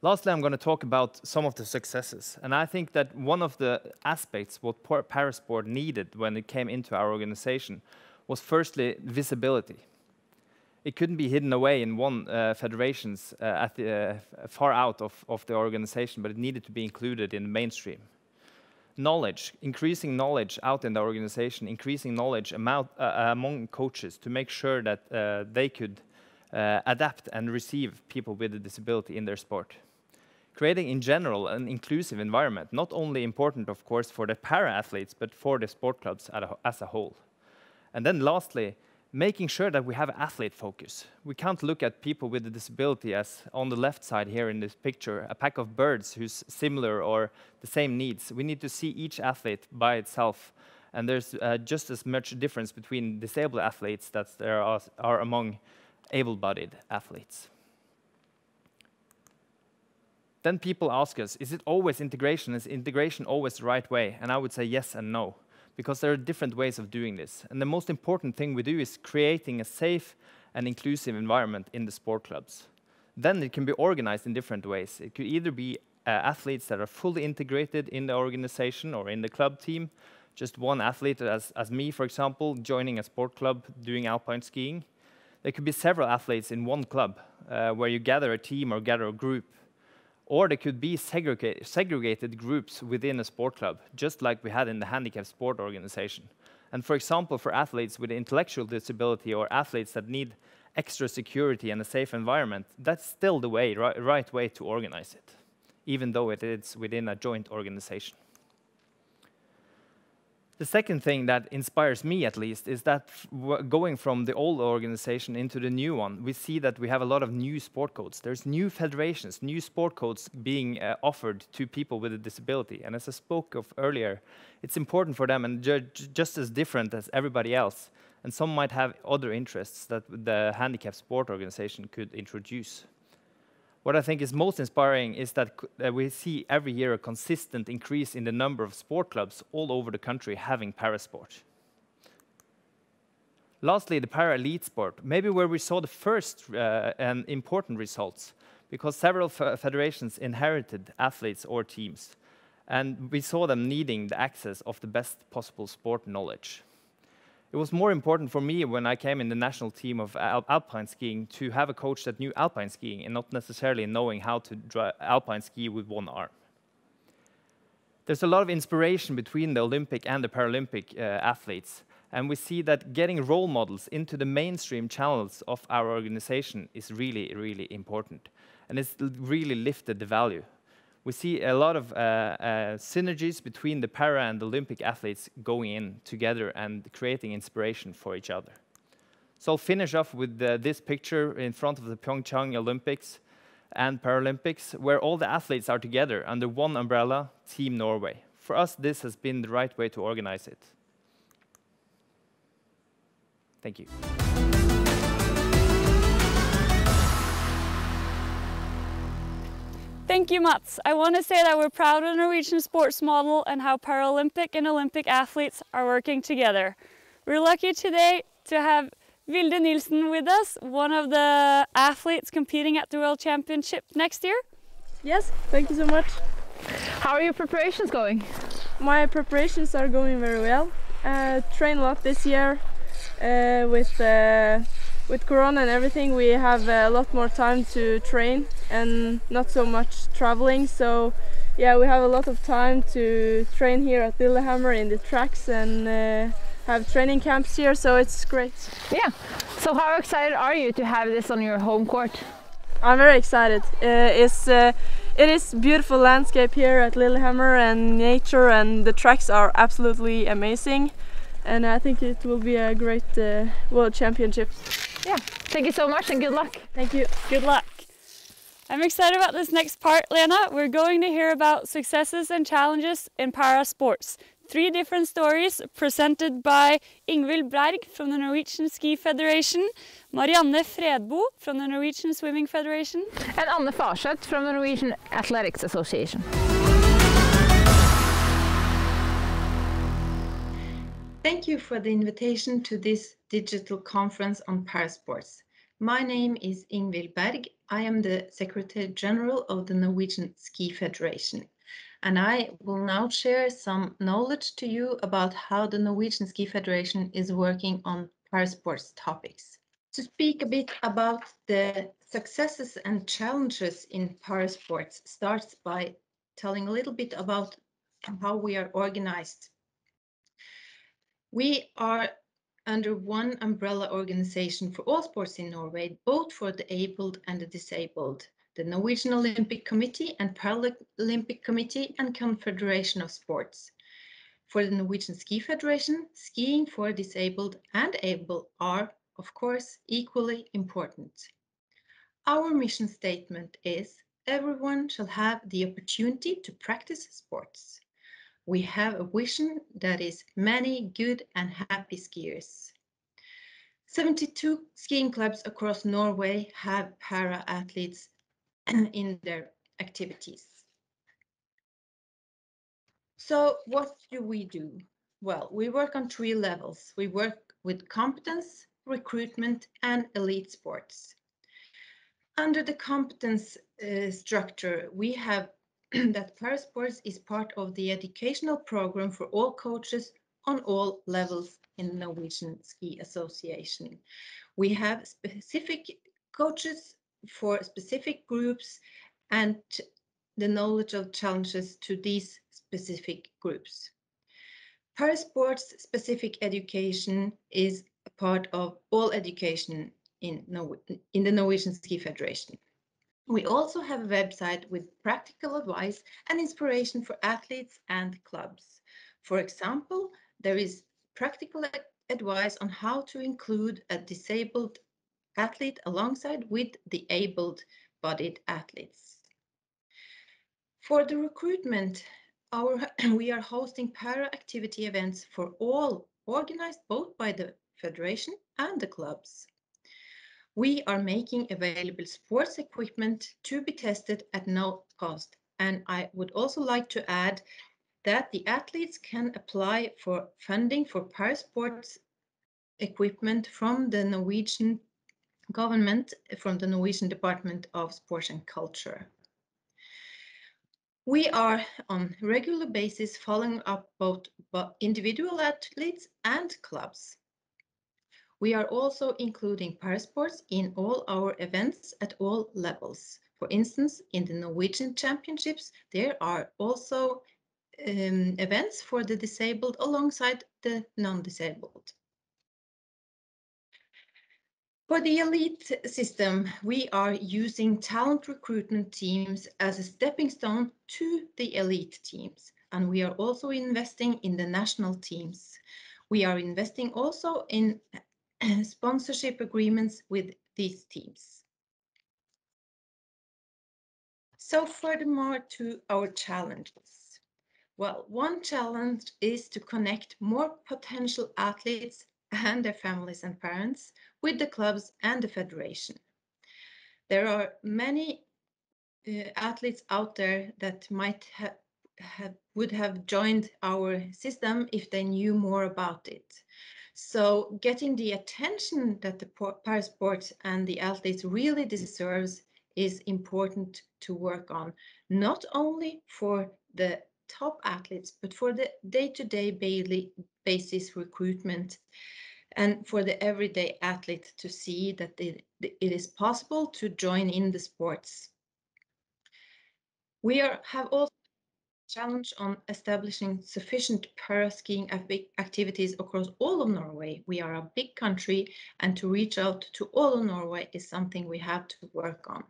Lastly, I'm going to talk about some of the successes, and I think that one of the aspects what Parasport needed when it came into our organization was firstly visibility. It couldn't be hidden away in one federations at the far out of the organization, but it needed to be included in the mainstream. Knowledge, increasing knowledge out in the organization, increasing knowledge among coaches to make sure that they could adapt and receive people with a disability in their sport. Creating in general an inclusive environment, not only important of course for the para-athletes, but for the sport clubs as a whole. And then lastly, making sure that we have athlete focus. We can't look at people with a disability as on the left side here in this picture, a pack of birds who's similar or the same needs. We need to see each athlete by itself, and there's just as much difference between disabled athletes that there are among able-bodied athletes. Then people ask us, is it always integration? Is integration always the right way? And I would say yes and no, because there are different ways of doing this. And the most important thing we do is creating a safe and inclusive environment in the sport clubs. Then it can be organized in different ways. It could either be athletes that are fully integrated in the organization or in the club team, just one athlete as me, for example, joining a sport club doing alpine skiing. There could be several athletes in one club where you gather a team or gather a group. Or there could be segregated groups within a sport club, just like we had in the handicapped sport organization. And for example, for athletes with intellectual disability or athletes that need extra security and a safe environment, that's still the right way to organize it, even though it is within a joint organization. The second thing that inspires me, at least, is that going from the old organization into the new one, we see that we have a lot of new sport codes. There's new federations, new sport codes being offered to people with a disability. And as I spoke of earlier, it's important for them and just as different as everybody else. And some might have other interests that the handicapped sport organization could introduce. What I think is most inspiring is that we see every year a consistent increase in the number of sport clubs all over the country having parasport. Lastly, the para-elite sport, maybe where we saw the first and important results, because several federations inherited athletes or teams, and we saw them needing the access of the best possible sport knowledge. It was more important for me when I came in the national team of alpine skiing to have a coach that knew alpine skiing and not necessarily knowing how to alpine ski with one arm. There's a lot of inspiration between the Olympic and the Paralympic athletes, and we see that getting role models into the mainstream channels of our organization is really, really important, and it's really lifted the value. We see a lot of synergies between the para and the Olympic athletes going in together and creating inspiration for each other. So I'll finish off with this picture in front of the Pyeongchang Olympics and Paralympics, where all the athletes are together under one umbrella, Team Norway. For us, this has been the right way to organize it. Thank you. Thank you, Mats. I want to say that we're proud of the Norwegian sports model and how Paralympic and Olympic athletes are working together. We're lucky today to have Vilde Nielsen with us, one of the athletes competing at the World Championship next year. Yes, thank you so much. How are your preparations going? My preparations are going very well. Train a lot this year. With Corona and everything, we have a lot more time to train and not so much traveling. So yeah, we have a lot of time to train here at Lillehammer in the tracks and have training camps here, so it's great. Yeah. So how excited are you to have this on your home court? I'm very excited. It is beautiful landscape here at Lillehammer and nature, and the tracks are absolutely amazing. And I think it will be a great World Championship. Yeah, thank you so much and good luck. Thank you. Good luck. I'm excited about this next part, Lena. We're going to hear about successes and challenges in Parasports. 3 different stories presented by Ingvild Berg from the Norwegian Ski Federation, Marianne Fredbo from the Norwegian Swimming Federation, and Anne Farseth from the Norwegian Athletics Association. Thank you for the invitation to this digital conference on Parasports. My name is Ingvild Berg. I am the Secretary General of the Norwegian Ski Federation, and I will now share some knowledge to you about how the Norwegian Ski Federation is working on Parasports topics. To speak a bit about the successes and challenges in Parasports starts by telling a little bit about how we are organized. We are under one umbrella organization for all sports in Norway, both for the able and the disabled, the Norwegian Olympic Committee and Paralympic Committee and Confederation of Sports. For the Norwegian Ski Federation, skiing for disabled and able are, of course, equally important. Our mission statement is, everyone shall have the opportunity to practice sports. We have a vision that is many good and happy skiers. 72 skiing clubs across Norway have para-athletes in their activities. So what do? Well, we work on 3 levels. We work with competence, recruitment, and elite sports. Under the competence structure, we have that Parasports is part of the educational program for all coaches on all levels in the Norwegian Ski Association. We have specific coaches for specific groups and the knowledge of challenges to these specific groups. Parasports specific education is a part of all education in the Norwegian Ski Federation. We also have a website with practical advice and inspiration for athletes and clubs. For example, there is practical advice on how to include a disabled athlete alongside with the able-bodied athletes. For the recruitment, we are hosting para-activity events for all, organized both by the Federation and the clubs. We are making available sports equipment to be tested at no cost. And I would also like to add that the athletes can apply for funding for Parasports equipment from the Norwegian government, from the Norwegian Department of Sports and Culture. We are on a regular basis following up both individual athletes and clubs. We are also including Parasports in all our events at all levels. For instance, in the Norwegian Championships, there are also events for the disabled alongside the non-disabled. For the elite system, we are using talent recruitment teams as a stepping stone to the elite teams. And we are also investing in the national teams. We are investing also in sponsorship agreements with these teams. So furthermore to our challenges. Well, one challenge is to connect more potential athletes and their families and parents with the clubs and the federation. There are many athletes out there that might would have joined our system if they knew more about it. So getting the attention that the Parasports and the athletes really deserves is important to work on, not only for the top athletes, but for the day-to-day basis recruitment and for the everyday athlete to see that it is possible to join in the sports. We have also a challenge on establishing sufficient para-skiing activities across all of Norway. We are a big country, and to reach out to all of Norway is something we have to work on.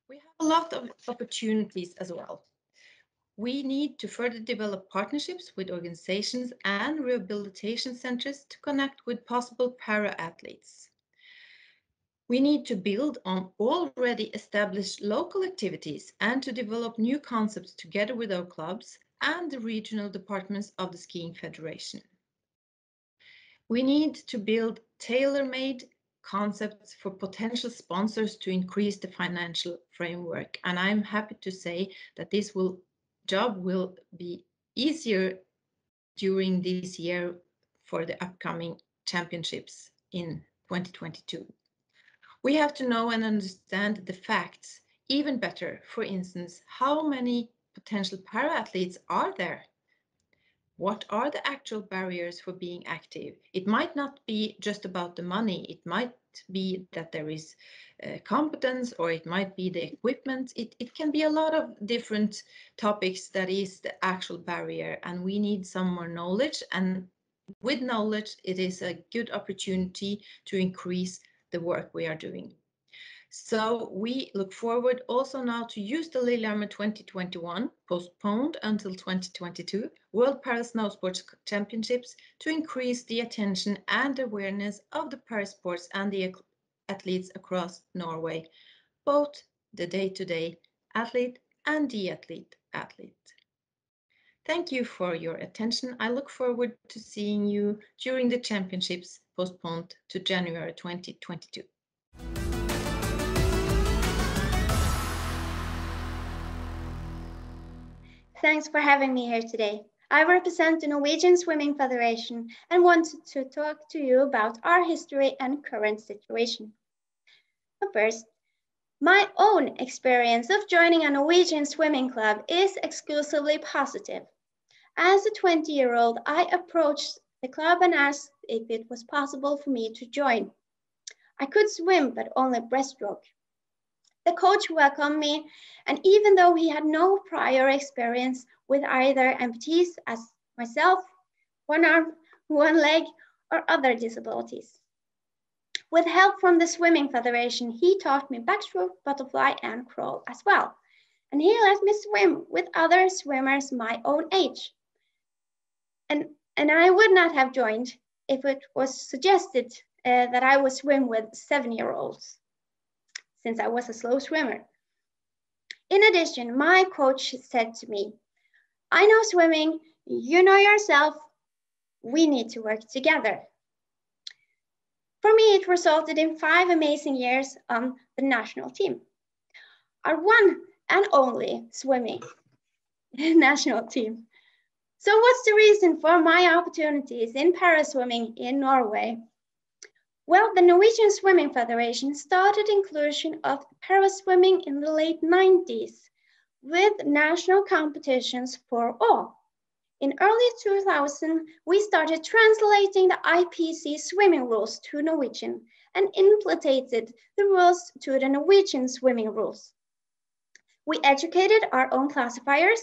We have a lot of opportunities as well. We need to further develop partnerships with organizations and rehabilitation centers to connect with possible para-athletes. We need to build on already established local activities and to develop new concepts together with our clubs and the regional departments of the Skiing Federation. We need to build tailor-made concepts for potential sponsors to increase the financial framework. And I'm happy to say that this job will be easier during this year for the upcoming championships in 2022. We have to know and understand the facts even better. For instance, how many potential para-athletes are there? What are the actual barriers for being active? It might not be just about the money. It might be that there is competence, or it might be the equipment. It can be a lot of different topics that is the actual barrier, and we need some more knowledge. And with knowledge, it is a good opportunity to increase the work we are doing. So we look forward also now to use the Lillehammer 2021, postponed until 2022, World Para Snowsports Championships to increase the attention and awareness of the parasports and the athletes across Norway, both the day-to-day athlete and the athlete. Thank you for your attention. I look forward to seeing you during the championships postponed to January 2022. Thanks for having me here today. I represent the Norwegian Swimming Federation and wanted to talk to you about our history and current situation. But first, my own experience of joining a Norwegian swimming club is exclusively positive. As a 20-year-old, I approached the club and asked if it was possible for me to join. I could swim, but only breaststroke. The coach welcomed me, and even though he had no prior experience with either amputees as myself, one arm, one leg, or other disabilities. With help from the Swimming Federation, he taught me backstroke, butterfly, and crawl as well. And he let me swim with other swimmers my own age. And I would not have joined if it was suggested that I would swim with 7-year-olds, since I was a slow swimmer. In addition, my coach said to me, I know swimming, you know yourself, we need to work together. For me, it resulted in 5 amazing years on the national team. Our one and only swimming national team. So what's the reason for my opportunities in para-swimming in Norway? Well, the Norwegian Swimming Federation started inclusion of para-swimming in the late 90s with national competitions for all. In early 2000, we started translating the Ipc swimming rules to Norwegian and implemented the rules to the Norwegian swimming rules. We educated our own classifiers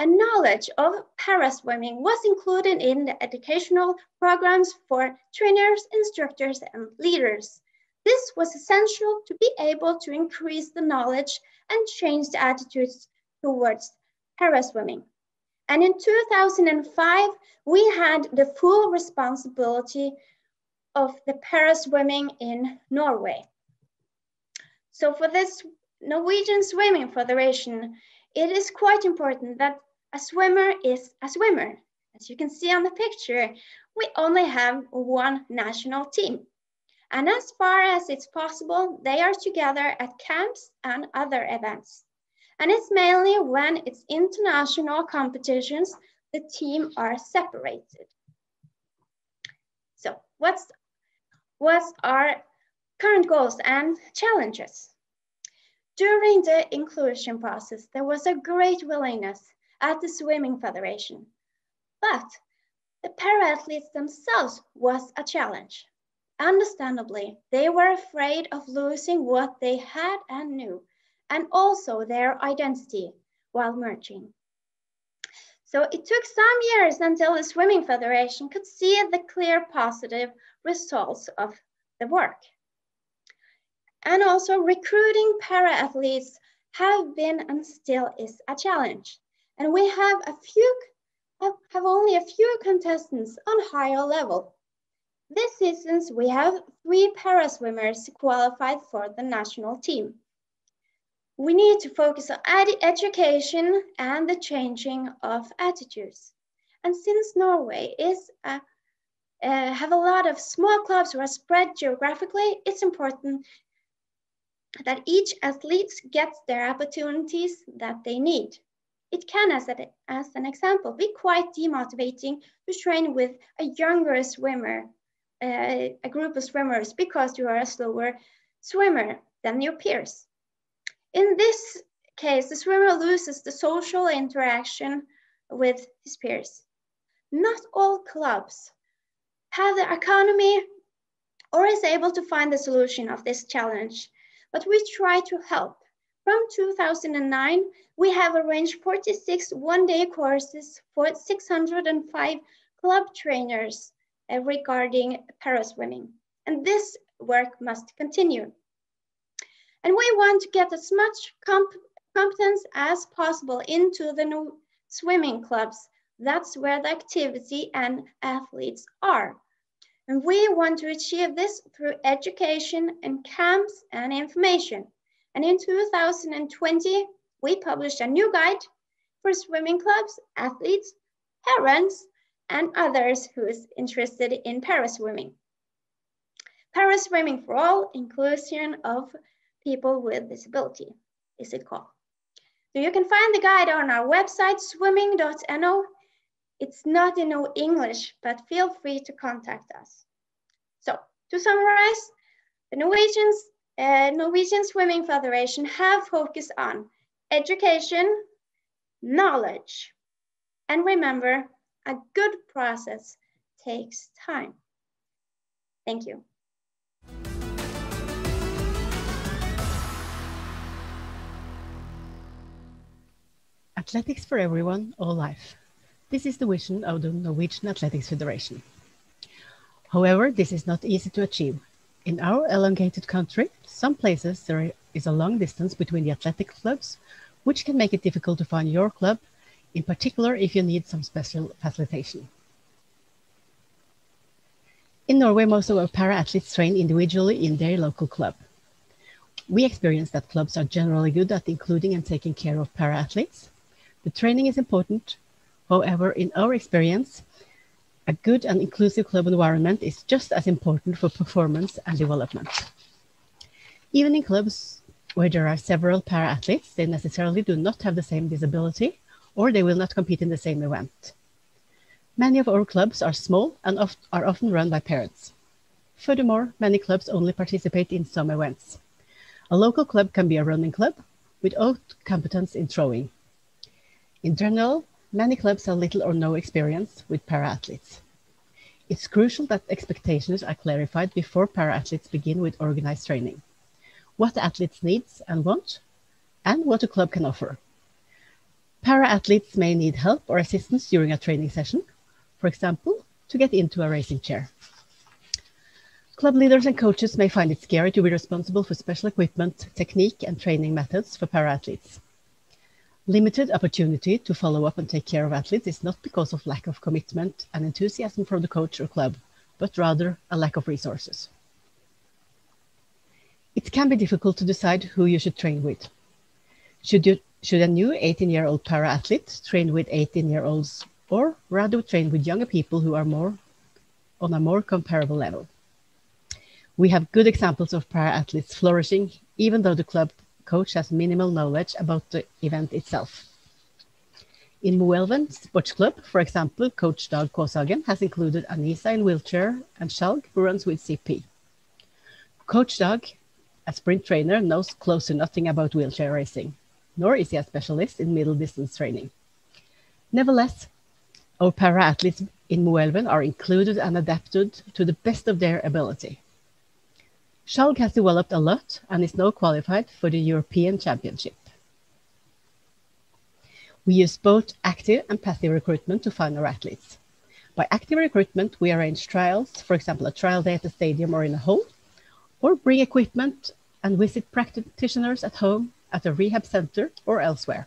and knowledge of para-swimming was included in the educational programs for trainers, instructors, and leaders. This was essential to be able to increase the knowledge and change the attitudes towards para-swimming. And in 2005, we had the full responsibility of the para-swimming in Norway. So for this Norwegian Swimming Federation, it is quite important that a swimmer is a swimmer. As you can see on the picture, we only have one national team. And as far as it's possible, they are together at camps and other events. And it's mainly when it's international competitions, the team are separated. So what's our current goals and challenges? During the inclusion process, there was a great willingness at the Swimming Federation, but the para-athletes themselves was a challenge. Understandably, they were afraid of losing what they had and knew, and also their identity while merging. So it took some years until the Swimming Federation could see the clear positive results of the work. And also recruiting para-athletes have been and still is a challenge. And we have only a few contestants on higher level. This season, we have 3 para-swimmers qualified for the national team. We need to focus on education and the changing of attitudes. And since Norway have a lot of small clubs who are spread geographically, it's important that each athlete gets their opportunities that they need. It can, as an example, be quite demotivating to train with a younger swimmer, a group of swimmers, because you are a slower swimmer than your peers. In this case, the swimmer loses the social interaction with his peers. Not all clubs have the economy or is able to find the solution of this challenge, but we try to help. From 2009, we have arranged 46 one-day courses for 605 club trainers regarding para-swimming, and this work must continue. And we want to get as much competence as possible into the new swimming clubs. That's where the activity and athletes are. And we want to achieve this through education and camps and information. And in 2020, we published a new guide for swimming clubs, athletes, parents, and others who is interested in para-swimming. Para-swimming for all, inclusion of people with disability, is it called. So you can find the guide on our website, swimming.no. It's not in English, but feel free to contact us. So to summarize, the Norwegian Swimming Federation have focused on education, knowledge, and remember, a good process takes time. Thank you. Athletics for everyone, all life. This is the vision of the Norwegian Athletics Federation. However, this is not easy to achieve. In our elongated country, some places there is a long distance between the athletic clubs, which can make it difficult to find your club, in particular if you need some special facilitation. In Norway, most of our para-athletes train individually in their local club. We experience that clubs are generally good at including and taking care of para-athletes. The training is important. However, in our experience, a good and inclusive club environment is just as important for performance and development. Even in clubs where there are several para-athletes, they necessarily do not have the same disability, or they will not compete in the same event. Many of our clubs are small and are often run by parents. Furthermore, many clubs only participate in some events. A local club can be a running club without competence in throwing. In general, many clubs have little or no experience with para-athletes. It's crucial that expectations are clarified before para-athletes begin with organized training. What the athletes need and want, and what a club can offer. Para-athletes may need help or assistance during a training session, for example, to get into a racing chair. Club leaders and coaches may find it scary to be responsible for special equipment, technique, and training methods for para-athletes. Limited opportunity to follow up and take care of athletes is not because of lack of commitment and enthusiasm from the coach or club, but rather a lack of resources. It can be difficult to decide who you should train with. Should a new 18-year-old para-athlete train with 18-year-olds, or rather train with younger people who are on a more comparable level? We have good examples of para-athletes flourishing, even though the club coach has minimal knowledge about the event itself. In Moelven Sports Club, for example, coach Dag Kåshagen has included Anisa in wheelchair and Skjalg, who runs with CP. Coach Dag, a sprint trainer, knows close to nothing about wheelchair racing, nor is he a specialist in middle distance training. Nevertheless, our para-athletes in Moelven are included and adapted to the best of their ability. Skjalg has developed a lot and is now qualified for the European Championship. We use both active and passive recruitment to find our athletes. By active recruitment, we arrange trials, for example, a trial day at the stadium or in a hall, or bring equipment and visit practitioners at home, at a rehab center, or elsewhere.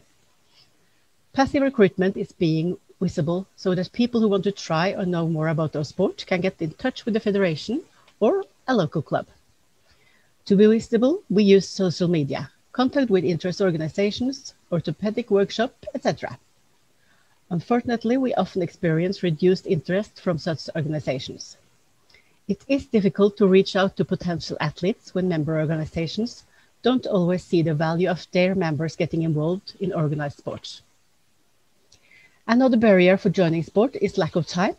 Passive recruitment is being visible so that people who want to try or know more about our sport can get in touch with the federation or a local club. To be visible, we use social media, contact with interest organizations, orthopedic workshop, etc. Unfortunately, we often experience reduced interest from such organizations. It is difficult to reach out to potential athletes when member organizations don't always see the value of their members getting involved in organized sports. Another barrier for joining sport is lack of time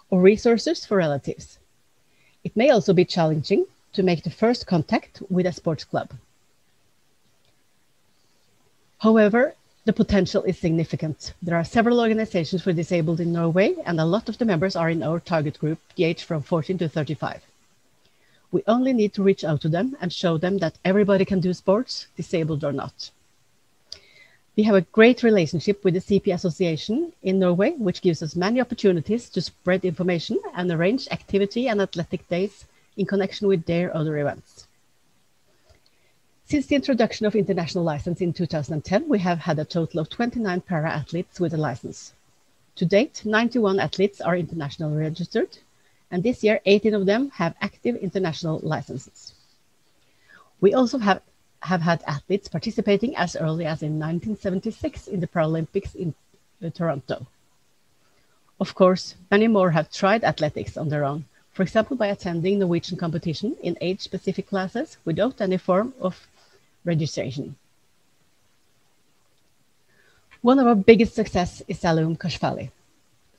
or resources for relatives. It may also be challenging to make the first contact with a sports club. However, the potential is significant. There are several organizations for disabled in Norway, and a lot of the members are in our target group, the age from 14 to 35. We only need to reach out to them and show them that everybody can do sports, disabled or not. We have a great relationship with the CP Association in Norway, which gives us many opportunities to spread information and arrange activity and athletic days in connection with their other events. Since the introduction of international license in 2010, we have had a total of 29 para-athletes with a license. To date, 91 athletes are internationally registered, and this year 18 of them have active international licenses. We also have had athletes participating as early as in 1976 in the Paralympics in Toronto. Of course, many more have tried athletics on their own, for example, by attending Norwegian competition in age-specific classes without any form of registration. One of our biggest success is Salum Kashfali.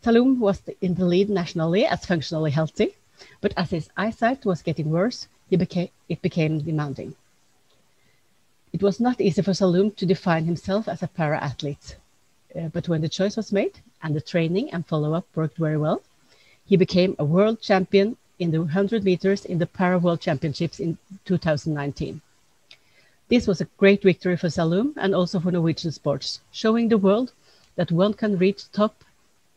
Salum was in the lead nationally as functionally healthy, but as his eyesight was getting worse, it became demanding. It was not easy for Salum to define himself as a para-athlete, but when the choice was made and the training and follow-up worked very well, he became a world champion in the 100 meters in the Para World Championships in 2019. This was a great victory for Salum and also for Norwegian sports, showing the world that one can reach the top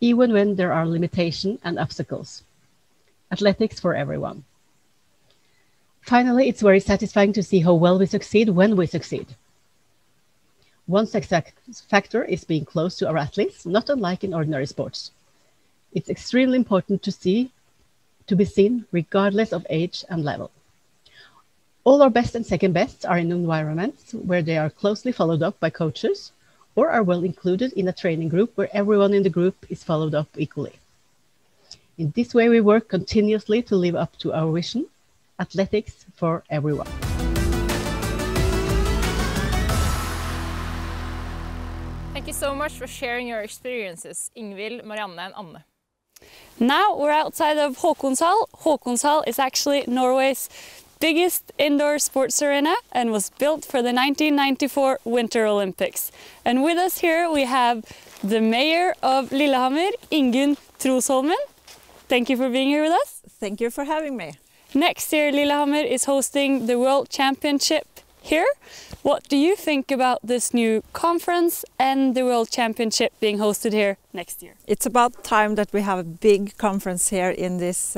even when there are limitations and obstacles. Athletics for everyone. Finally, it's very satisfying to see how well we succeed when we succeed. One success factor is being close to our athletes, not unlike in ordinary sports. It's extremely important to be seen regardless of age and level. All our best and second bests are in environments where they are closely followed up by coaches or are well included in a training group where everyone in the group is followed up equally. In this way, we work continuously to live up to our vision, athletics for everyone. Thank you so much for sharing your experiences, Ingvild, Marianne and Anne. Now we're outside of Håkonshall. Håkonshall is actually Norway's biggest indoor sports arena and was built for the 1994 Winter Olympics. And with us here we have the mayor of Lillehammer, Ingunn Trosholmen. Thank you for being here with us. Thank you for having me. Next year Lillehammer is hosting the World Championship here. What do you think about this new conference and the World Championship being hosted here next year? It's about time that we have a big conference here in this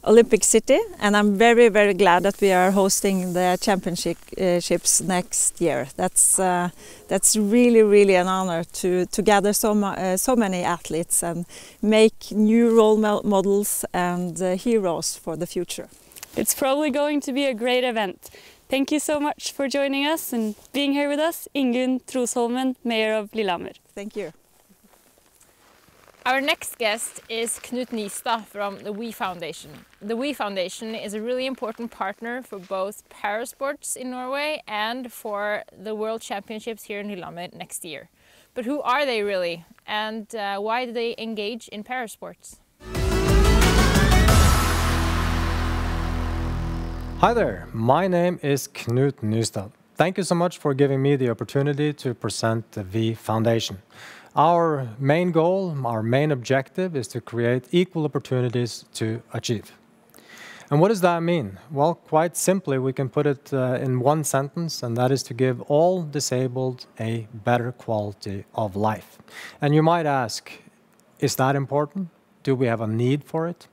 Olympic city, and I'm very, very glad that we are hosting the championships next year. That's really, really an honor to gather so many athletes and make new role models and heroes for the future. It's probably going to be a great event. Thank you so much for joining us and being here with us, Ingunn Trosholmen, Mayor of Lillehammer. Thank you. Our next guest is Knut Nystad from the We Foundation. The We Foundation is a really important partner for both Parasports in Norway and for the World Championships here in Lillehammer next year. But who are they really, and why do they engage in Parasports? Hi there, my name is Knut Nystad. Thank you so much for giving me the opportunity to present the We Foundation. Our main goal, our main objective is to create equal opportunities to achieve. And what does that mean? Well, quite simply, we can put it in one sentence, and that is to give all disabled a better quality of life. And you might ask, is that important? Do we have a need for it?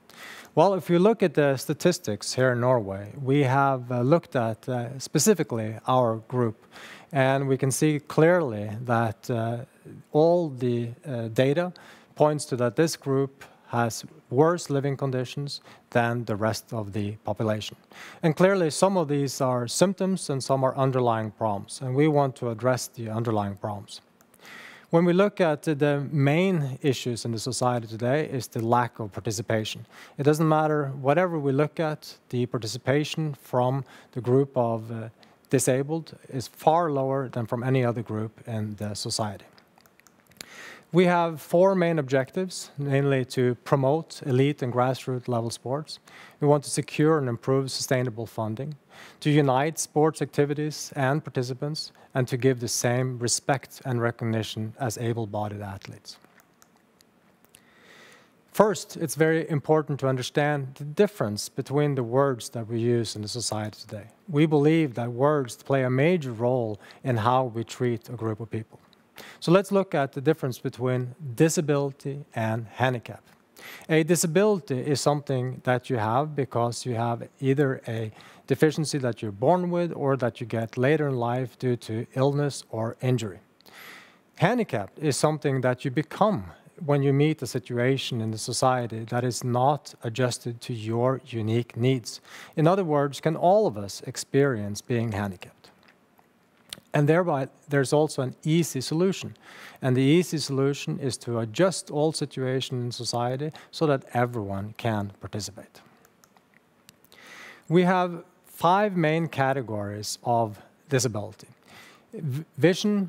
Well, if you look at the statistics here in Norway, we have looked at specifically our group, and we can see clearly that all the data points to that this group has worse living conditions than the rest of the population. And clearly some of these are symptoms and some are underlying problems, and we want to address the underlying problems. When we look at the main issues in the society today is the lack of participation. It doesn't matter whatever we look at, the participation from the group of disabled is far lower than from any other group in the society. We have four main objectives, namely to promote elite and grassroots level sports. We want to secure and improve sustainable funding, to unite sports activities and participants, and to give the same respect and recognition as able-bodied athletes. First, it's very important to understand the difference between the words that we use in the society today. We believe that words play a major role in how we treat a group of people. So let's look at the difference between disability and handicap. A disability is something that you have because you have either a deficiency that you're born with or that you get later in life due to illness or injury. Handicap is something that you become when you meet a situation in the society that is not adjusted to your unique needs. In other words, can all of us experience being handicapped? And thereby, there's also an easy solution. And the easy solution is to adjust all situations in society so that everyone can participate. We have 5 main categories of disability. Vision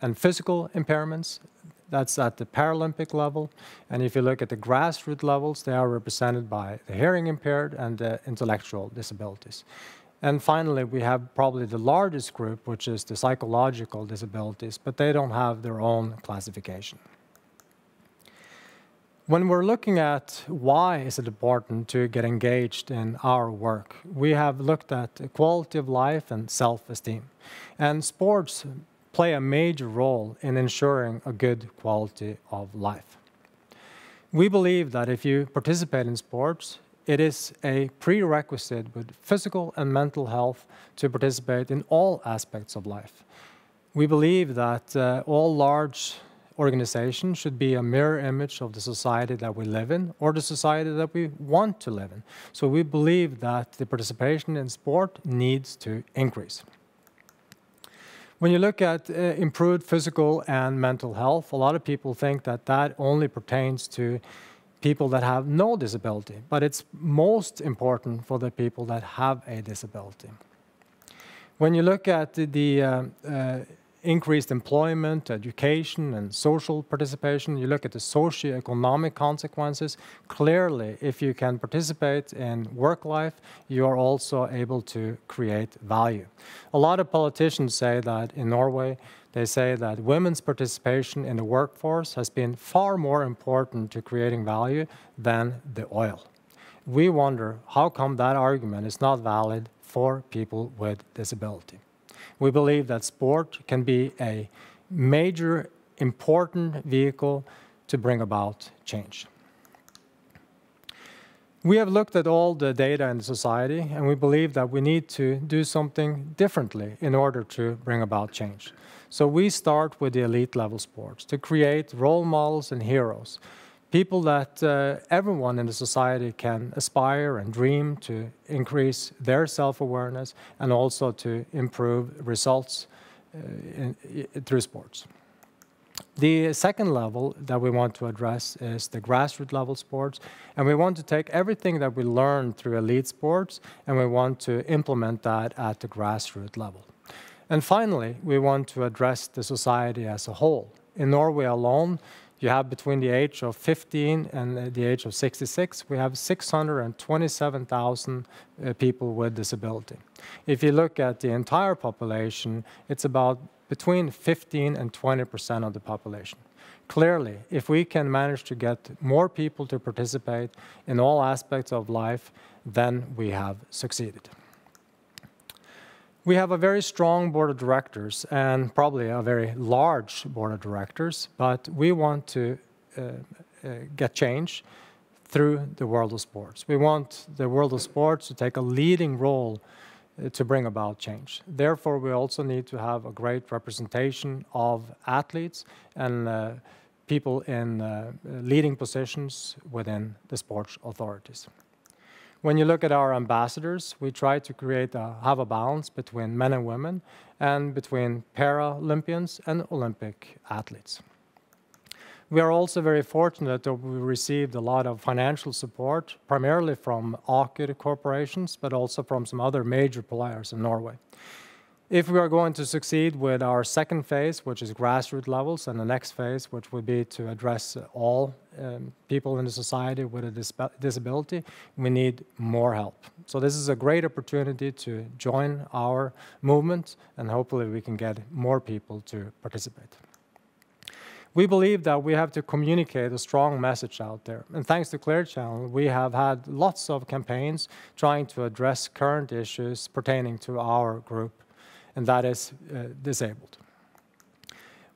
and physical impairments, that's at the Paralympic level. And if you look at the grassroots levels, they are represented by the hearing impaired and the intellectual disabilities. And finally, we have probably the largest group, which is the psychological disabilities, but they don't have their own classification. When we're looking at why is it important to get engaged in our work, we have looked at quality of life and self-esteem. And sports play a major role in ensuring a good quality of life. We believe that if you participate in sports, it is a prerequisite with physical and mental health to participate in all aspects of life. We believe that all large organizations should be a mirror image of the society that we live in or the society that we want to live in. So we believe that the participation in sport needs to increase. When you look at improved physical and mental health, a lot of people think that that only pertains to people that have no disability, but it's most important for the people that have a disability. When you look at the increased employment, education, and social participation, you look at the socioeconomic consequences, clearly, if you can participate in work life, you are also able to create value. A lot of politicians say that in Norway, they say that women's participation in the workforce has been far more important to creating value than the oil. We wonder how come that argument is not valid for people with disability. We believe that sport can be a major, important vehicle to bring about change. We have looked at all the data in society, and we believe that we need to do something differently in order to bring about change. So we start with the elite level sports to create role models and heroes, people that everyone in the society can aspire and dream to increase their self-awareness and also to improve results through sports. The second level that we want to address is the grassroots level sports, and we want to take everything that we learned through elite sports and we want to implement that at the grassroots level. And finally, we want to address the society as a whole. In Norway alone, you have between the age of 15 and the age of 66, we have 627,000 people with disability. If you look at the entire population, it's about between 15 and 20% of the population. Clearly, if we can manage to get more people to participate in all aspects of life, then we have succeeded. We have a very strong board of directors and probably a very large board of directors, but we want to get change through the world of sports. We want the world of sports to take a leading role to bring about change. Therefore, we also need to have a great representation of athletes and people in leading positions within the sports authorities. When you look at our ambassadors, we try to have a balance between men and women and between Paralympians and Olympic athletes. We are also very fortunate that we received a lot of financial support, primarily from Aker corporations, but also from some other major players in Norway. If we are going to succeed with our second phase, which is grassroots levels, and the next phase, which would be to address all people in the society with a disability, we need more help. So this is a great opportunity to join our movement, and hopefully we can get more people to participate. We believe that we have to communicate a strong message out there. And thanks to Clear Channel, we have had lots of campaigns trying to address current issues pertaining to our group, and that is disabled.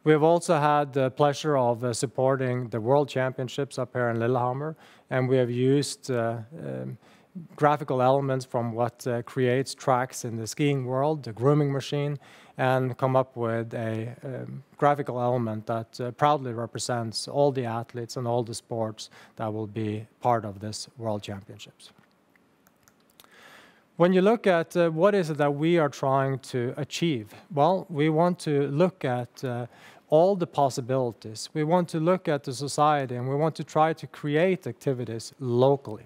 We have also had the pleasure of supporting the World Championships up here in Lillehammer, and we have used graphical elements from what creates tracks in the skiing world, the grooming machine, and come up with a graphical element that proudly represents all the athletes and all the sports that will be part of this World Championships. When you look at what is it that we are trying to achieve, well, we want to look at all the possibilities. We want to look at the society, and we want to try to create activities locally.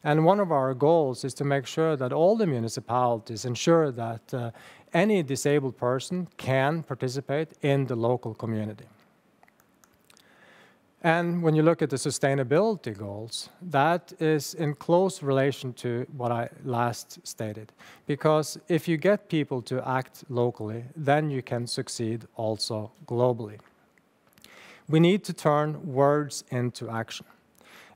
And one of our goals is to make sure that all the municipalities ensure that any disabled person can participate in the local community. And when you look at the sustainability goals, that is in close relation to what I last stated. Because if you get people to act locally, then you can succeed also globally. We need to turn words into action.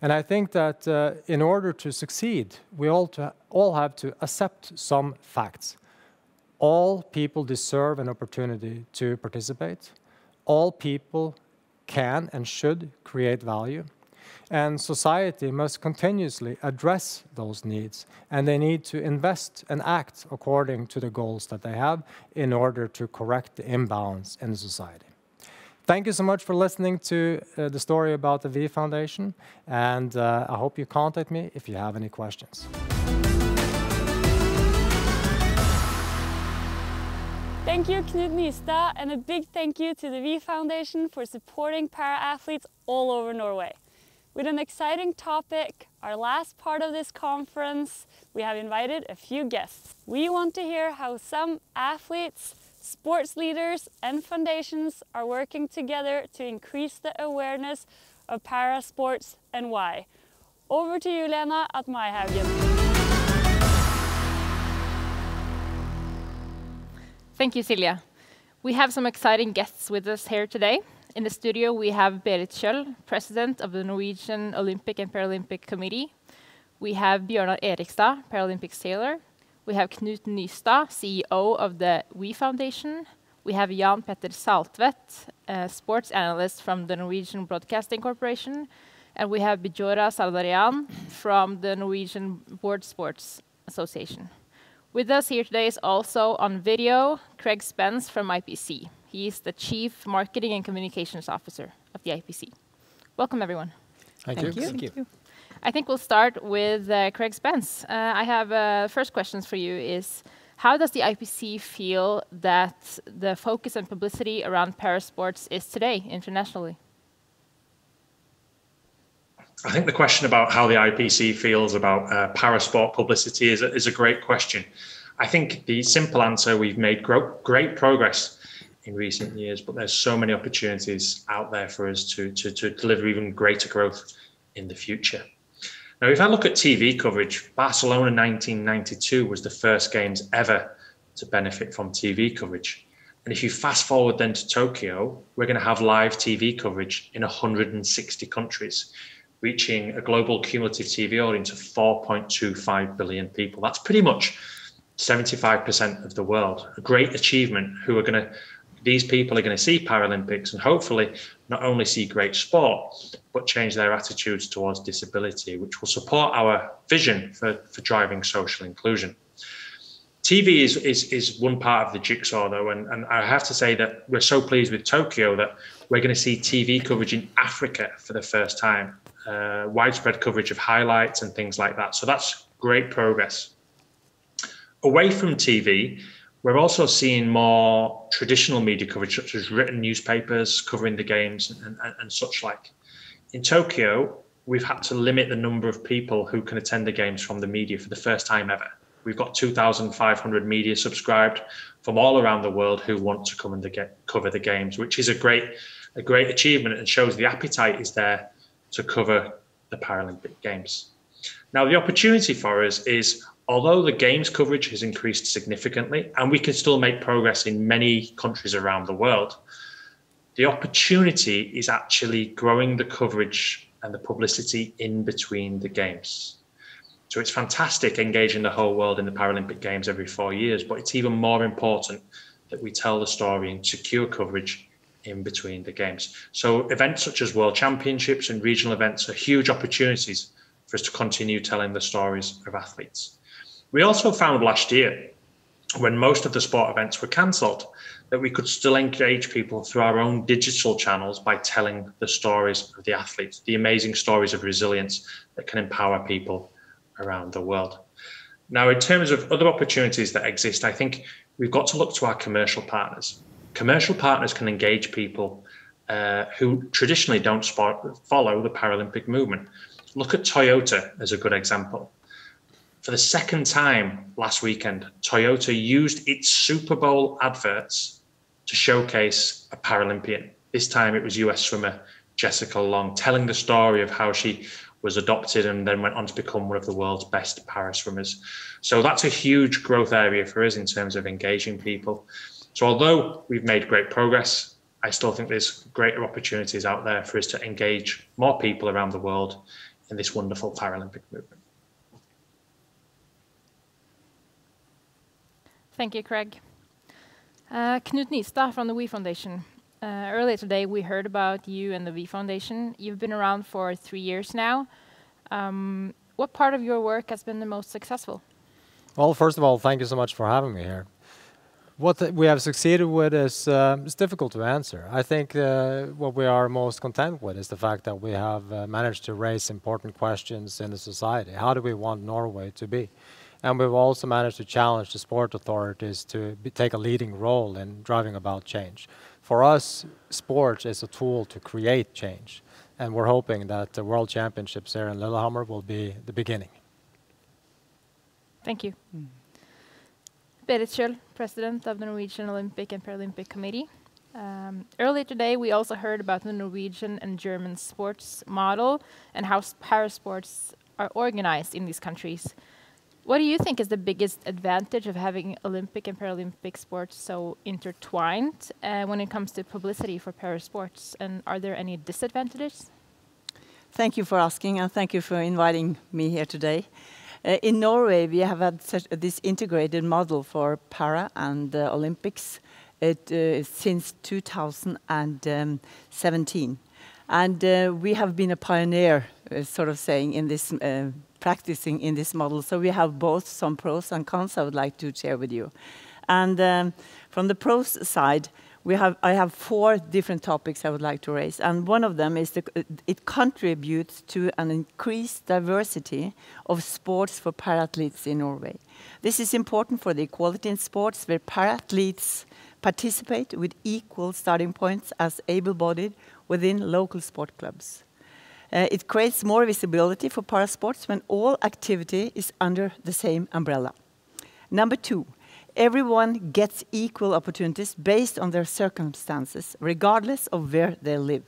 And I think that in order to succeed, we all have to accept some facts. All people deserve an opportunity to participate. All people can and should create value. And society must continuously address those needs, and they need to invest and act according to the goals that they have in order to correct the imbalance in society. Thank you so much for listening to the story about the V Foundation, and I hope you contact me if you have any questions. Thank you, Knut Nystad, and a big thank you to the V Foundation for supporting para-athletes all over Norway. With an exciting topic, our last part of this conference, we have invited a few guests. We want to hear how some athletes, sports leaders and foundations are working together to increase the awareness of parasports and why. Over to you, Lena, at Maihaugen. Thank you, Silja. We have some exciting guests with us here today. In the studio, we have Berit Kjøll, President of the Norwegian Olympic and Paralympic Committee. We have Bjørnar Erikstad, Paralympic Sailor. We have Knut Nystad, CEO of the We Foundation. We have Jan Petter Saltvedt, sports analyst from the Norwegian Broadcasting Corporation. And we have Bjørnar Erikstad from the Norwegian Board Sports Association. With us here today is also on video Craig Spence from IPC. He is the Chief Marketing and Communications Officer of the IPC. Welcome, everyone. Thank you. Thank you. I think we'll start with Craig Spence. I have first questions for you is, how does the IPC feel that the focus and publicity around parasports is today internationally? I think the question about how the IPC feels about parasport publicity is a great question. I think the simple answer, we've made great progress in recent years, but there's so many opportunities out there for us to deliver even greater growth in the future. Now, if I look at TV coverage, Barcelona 1992 was the first games ever to benefit from TV coverage. And if you fast forward then to Tokyo, we're going to have live TV coverage in 160 countries, reaching a global cumulative TV audience of 4.25 billion people. That's pretty much 75% of the world. A great achievement. These people are going to see Paralympics and hopefully not only see great sport, but change their attitudes towards disability, which will support our vision for driving social inclusion. TV is one part of the jigsaw, though, and I have to say that we're so pleased with Tokyo that we're going to see TV coverage in Africa for the first time. Widespread coverage of highlights and things like that. So that's great progress. Away from TV, we're also seeing more traditional media coverage, such as written newspapers covering the games and such like. In Tokyo, we've had to limit the number of people who can attend the games from the media for the first time ever. We've got 2,500 media subscribed from all around the world who want to come and cover the games, which is a great achievement and shows the appetite is there to cover the Paralympic Games. Now, the opportunity for us is, although the Games coverage has increased significantly, and we can still make progress in many countries around the world, the opportunity is actually growing the coverage and the publicity in between the Games. So it's fantastic engaging the whole world in the Paralympic Games every 4 years, but it's even more important that we tell the story and secure coverage in between the games. So events such as World Championships and regional events are huge opportunities for us to continue telling the stories of athletes. We also found last year, when most of the sport events were cancelled, that we could still engage people through our own digital channels by telling the stories of the athletes, the amazing stories of resilience that can empower people around the world. Now, in terms of other opportunities that exist, I think we've got to look to our commercial partners. Commercial partners can engage people who traditionally don't follow the Paralympic movement. Look at Toyota as a good example. For the second time last weekend, Toyota used its Super Bowl adverts to showcase a Paralympian. This time it was US swimmer Jessica Long, telling the story of how she was adopted and then went on to become one of the world's best para swimmers. So that's a huge growth area for us in terms of engaging people. So although we've made great progress, I still think there's greater opportunities out there for us to engage more people around the world in this wonderful Paralympic movement. Thank you, Craig. Knut Nystad from the We Foundation. Earlier today, we heard about you and the We Foundation. You've been around for 3 years now. What part of your work has been the most successful? Well, first of all, thank you so much for having me here. What we have succeeded with is it's difficult to answer. I think what we are most content with is the fact that we have managed to raise important questions in the society. How do we want Norway to be? And we've also managed to challenge the sport authorities to take a leading role in driving about change. For us, sports is a tool to create change. And we're hoping that the World Championships here in Lillehammer will be the beginning. Thank you. Berit Kjøll, President of the Norwegian Olympic and Paralympic Committee. Earlier today, we also heard about the Norwegian and German sports model and how parasports are organized in these countries. What do you think is the biggest advantage of having Olympic and Paralympic sports so intertwined when it comes to publicity for parasports? And are there any disadvantages? Thank you for asking, and thank you for inviting me here today. In Norway, we have had this integrated model for para and Olympics since 2017. And we have been a pioneer, sort of saying, in this, practicing in this model. So we have both some pros and cons I would like to share with you. And from the pros side, I have 4 different topics I would like to raise. And one of them is it contributes to an increased diversity of sports for para-athletes in Norway. This is important for the equality in sports where para-athletes participate with equal starting points as able-bodied within local sport clubs. It creates more visibility for parasports when all activity is under the same umbrella. Number 2, everyone gets equal opportunities based on their circumstances, regardless of where they live.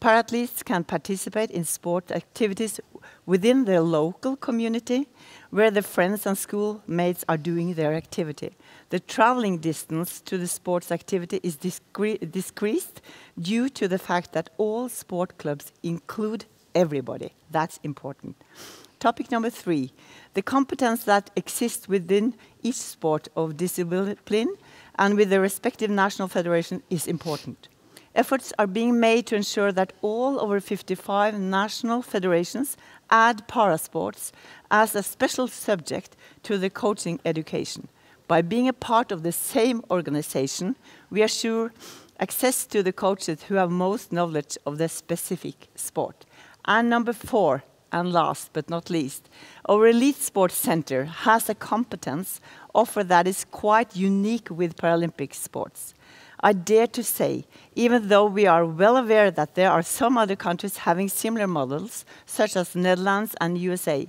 Para-athletes can participate in sport activities within their local community, where their friends and schoolmates are doing their activity. The traveling distance to the sports activity is decreased due to the fact that all sport clubs include everybody. That's important. Topic number 3, the competence that exists within each sport of discipline and with the respective national federation is important. Efforts are being made to ensure that all over 55 national federations add parasports as a special subject to the coaching education. By being a part of the same organization, we assure access to the coaches who have most knowledge of the specific sport. And number 4, and last but not least, our Elite Sports Center has a competence offer that is quite unique with Paralympic sports. I dare to say, even though we are well aware that there are some other countries having similar models, such as Netherlands and USA,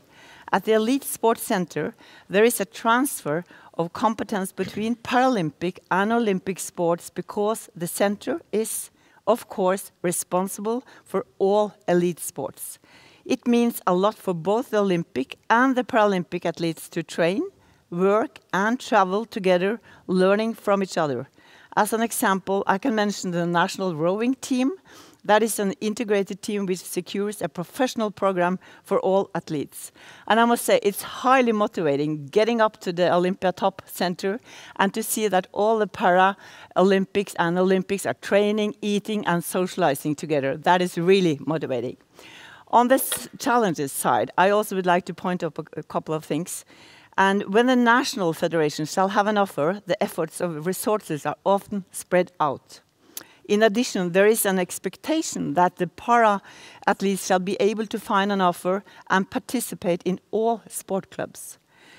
at the Elite Sports Center, there is a transfer of competence between Paralympic and Olympic sports because the center is, of course, responsible for all elite sports. It means a lot for both the Olympic and the Paralympic athletes to train, work, and travel together, learning from each other. As an example, I can mention the national rowing team. That is an integrated team which secures a professional program for all athletes. And I must say, it's highly motivating getting up to the Olympia Top Center and to see that all the Paralympics and Olympics are training, eating, and socializing together. That is really motivating. On the challenges side, I also would like to point out a couple of things. And when the national federation shall have an offer, the efforts of resources are often spread out. In addition, there is an expectation that the para-athletes shall be able to find an offer and participate in all sport clubs.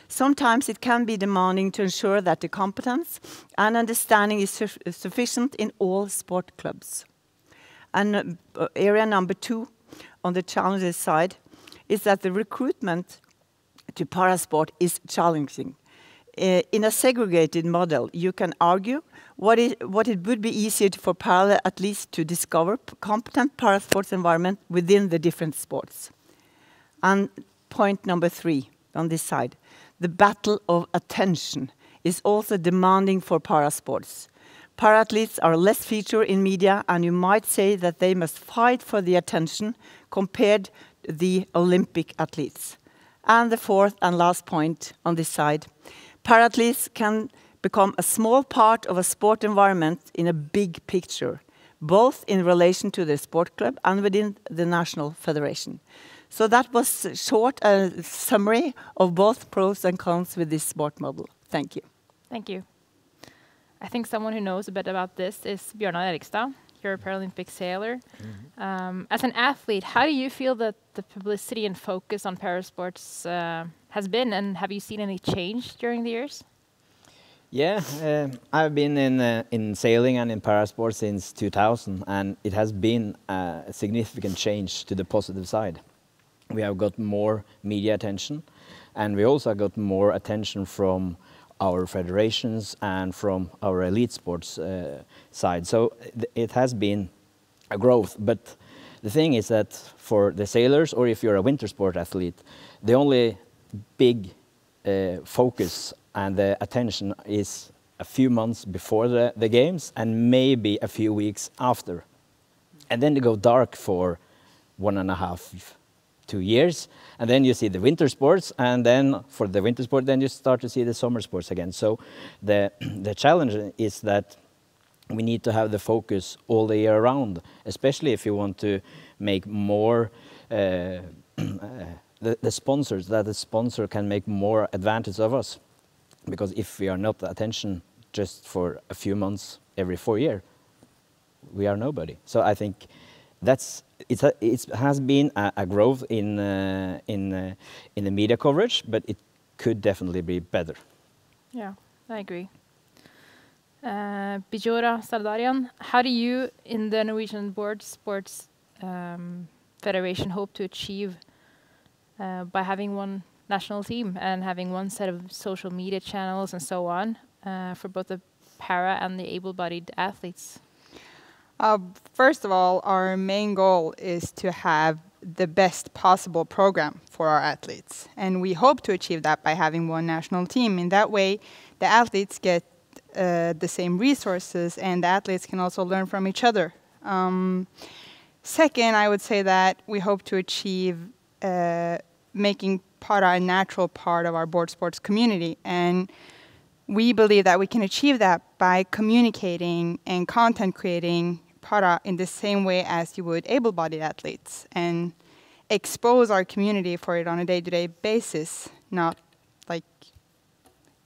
Sometimes it can be demanding to ensure that the competence and understanding is sufficient in all sport clubs. And area number 2 on the challenges side is that the recruitment to parasport is challenging. In a segregated model, you can argue what it would be easier for para-athletes to discover competent parasports environment within the different sports. And point number 3 on this side, the battle of attention is also demanding for parasports. Para-athletes are less featured in media, and you might say that they must fight for the attention compared to the Olympic athletes. And the 4th and last point on this side, para-athletes can become a small part of a sport environment in a big picture, both in relation to the sport club and within the national federation. So that was a short summary of both pros and cons with this sport model. Thank you. Thank you. I think someone who knows a bit about this is Bjørnar Erikstad. You're a Paralympic sailor. As an athlete, how do you feel that the publicity and focus on parasports has been, and have you seen any change during the years? Yeah, I've been in sailing and in parasports since 2000, and it has been a significant change to the positive side. We have got more media attention, and we also got more attention from our federations and from our elite sports side. So it has been a growth, but the thing is that for the sailors, or if you're a winter sport athlete, the only big focus and the attention is a few months before the games and maybe a few weeks after. And then they go dark for 1.5 2 years, and then you see the winter sports, and then for the winter sport, then you start to see the summer sports again. So the challenge is that we need to have the focus all the year round, especially if you want to make more the sponsors, that the sponsor can make more advantage of us. Because if we are not attention just for a few months every 4 years, we are nobody. So I think it has been a growth in the media coverage, but it could definitely be better. Yeah, I agree. Bjørnar Erikstad, how do you, in the Norwegian Board Sports Federation, hope to achieve by having one national team and having one set of social media channels and so on for both the para and the able-bodied athletes? First of all, our main goal is to have the best possible program for our athletes. And we hope to achieve that by having one national team. In that way, the athletes get the same resources, and the athletes can also learn from each other. Second, I would say that we hope to achieve making para a natural part of our board sports community. And we believe that we can achieve that by communicating and content creating para in the same way as you would able-bodied athletes, and expose our community for it on a day-to-day basis, not like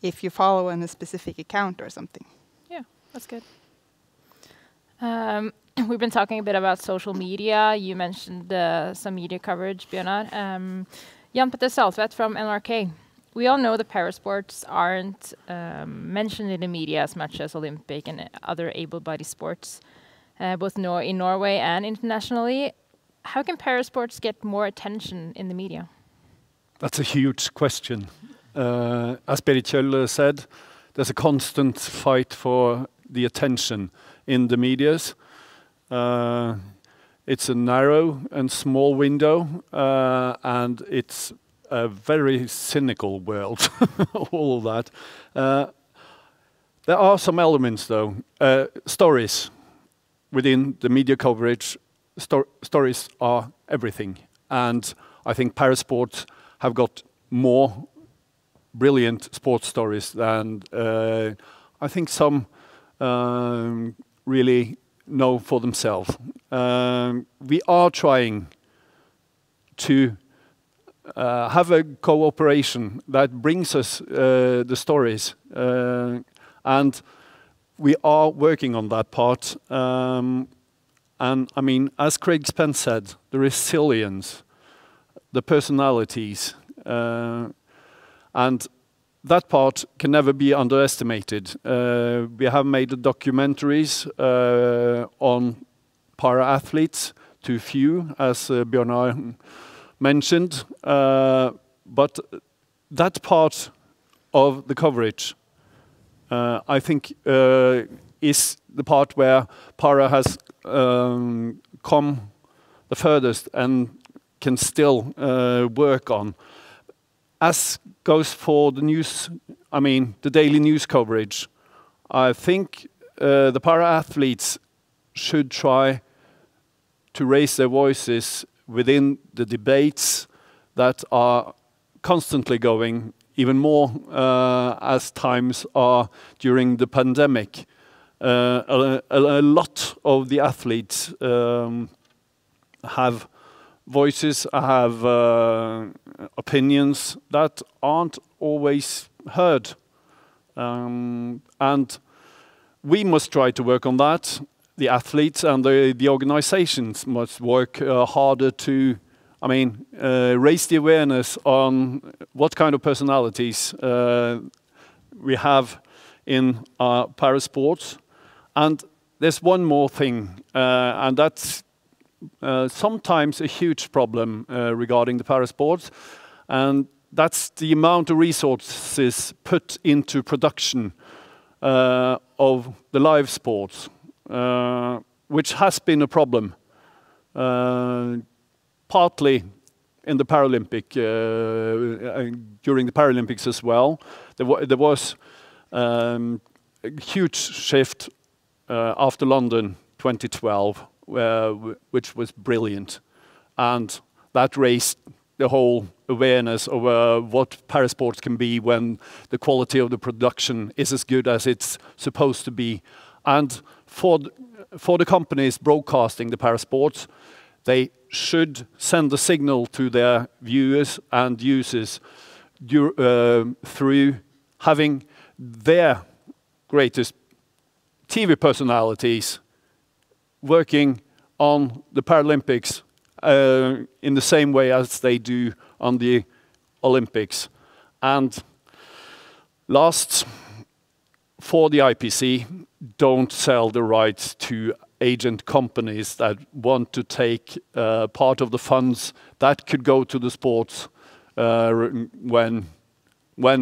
if you follow in a specific account or something. Yeah, that's good. We've been talking a bit about social media. You mentioned some media coverage, Bjørnar. Jan Petter Saltvedt from NRK. We all know the parasports aren't mentioned in the media as much as Olympic and other able-bodied sports, both in Norway and internationally. How can parasports get more attention in the media? That's a huge question. As Berit Kjøll said, there's a constant fight for the attention in the medias. It's a narrow and small window, and it's a very cynical world, all of that. There are some elements, though. Stories within the media coverage. Stories are everything, and I think Parasports have got more brilliant sports stories than I think some really know for themselves. We are trying to have a cooperation that brings us the stories, and we are working on that part. And I mean, as Craig Spence said, the resilience, the personalities, and that part can never be underestimated. We have made documentaries on para-athletes, too few, as Bjørnar mentioned, but that part of the coverage, I think, is the part where para has come the furthest and can still work on. As goes for the news, I mean, the daily news coverage, I think the para-athletes should try to raise their voices within the debates that are constantly going, even more as times are during the pandemic. A lot of the athletes have voices, have opinions that aren't always heard. And we must try to work on that. The athletes and the organizations must work harder to, I mean, raise the awareness on what kind of personalities we have in parasports. And there's one more thing, and that's sometimes a huge problem regarding the parasports, and that's the amount of resources put into production of the live sports, which has been a problem, partly in the Paralympic, during the Paralympics as well. There was a huge shift after London 2012, which was brilliant. And that raised the whole awareness of what Parasports can be when the quality of the production is as good as it's supposed to be. And for the companies broadcasting the Parasports, they should send a signal to their viewers and users through having their greatest TV personalities working on the Paralympics in the same way as they do on the Olympics. And last, for the IPC, don't sell the rights to agent companies that want to take part of the funds that could go to the sports when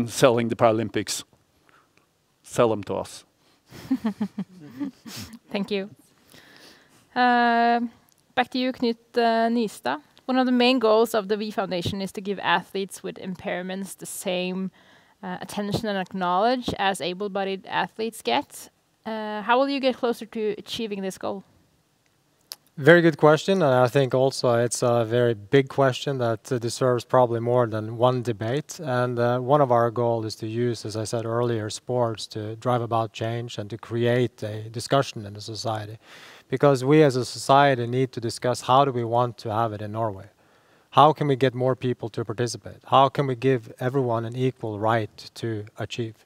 selling the Paralympics. Sell them to us. Thank you. Back to you, Knut Nystad. One of the main goals of the V Foundation is to give athletes with impairments the same attention and acknowledge as able-bodied athletes get. How will you get closer to achieving this goal? Very good question, and I think also it's a very big question that deserves probably more than one debate. And one of our goals is to use, as I said earlier, sports to drive about change and to create a discussion in the society. Because we as a society need to discuss how do we want to have it in Norway. How can we get more people to participate? How can we give everyone an equal right to achieve?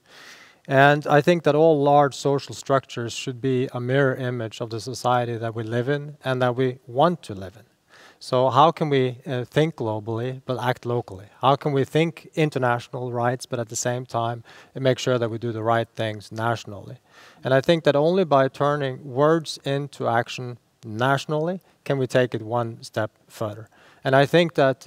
And I think that all large social structures should be a mirror image of the society that we live in and that we want to live in. So how can we think globally but act locally? How can we think international rights but at the same time make sure that we do the right things nationally? And I think that only by turning words into action nationally can we take it one step further. And I think that,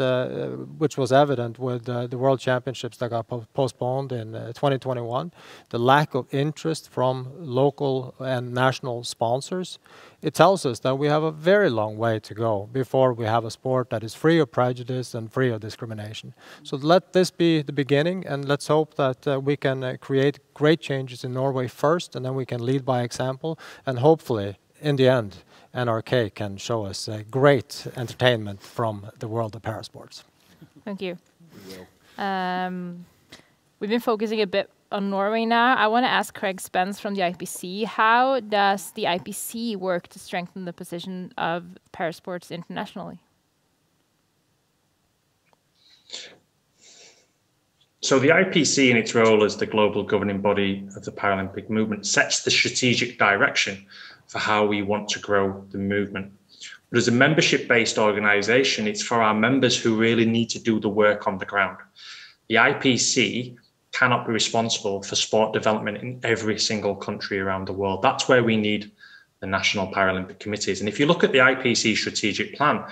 which was evident with the World Championships that got postponed in 2021, the lack of interest from local and national sponsors, it tells us that we have a very long way to go before we have a sport that is free of prejudice and free of discrimination. So let this be the beginning, and let's hope that we can create great changes in Norway first, and then we can lead by example, and hopefully, in the end, NRK can show us great entertainment from the world of parasports. Thank you. We've been focusing a bit on Norway now. I want to ask Craig Spence from the IPC, how does the IPC work to strengthen the position of parasports internationally? So the IPC, in its role as the global governing body of the Paralympic movement, sets the strategic direction for how we want to grow the movement. But as a membership-based organisation, it's for our members who really need to do the work on the ground. The IPC cannot be responsible for sport development in every single country around the world. That's where we need the national Paralympic committees. And if you look at the IPC Strategic Plan,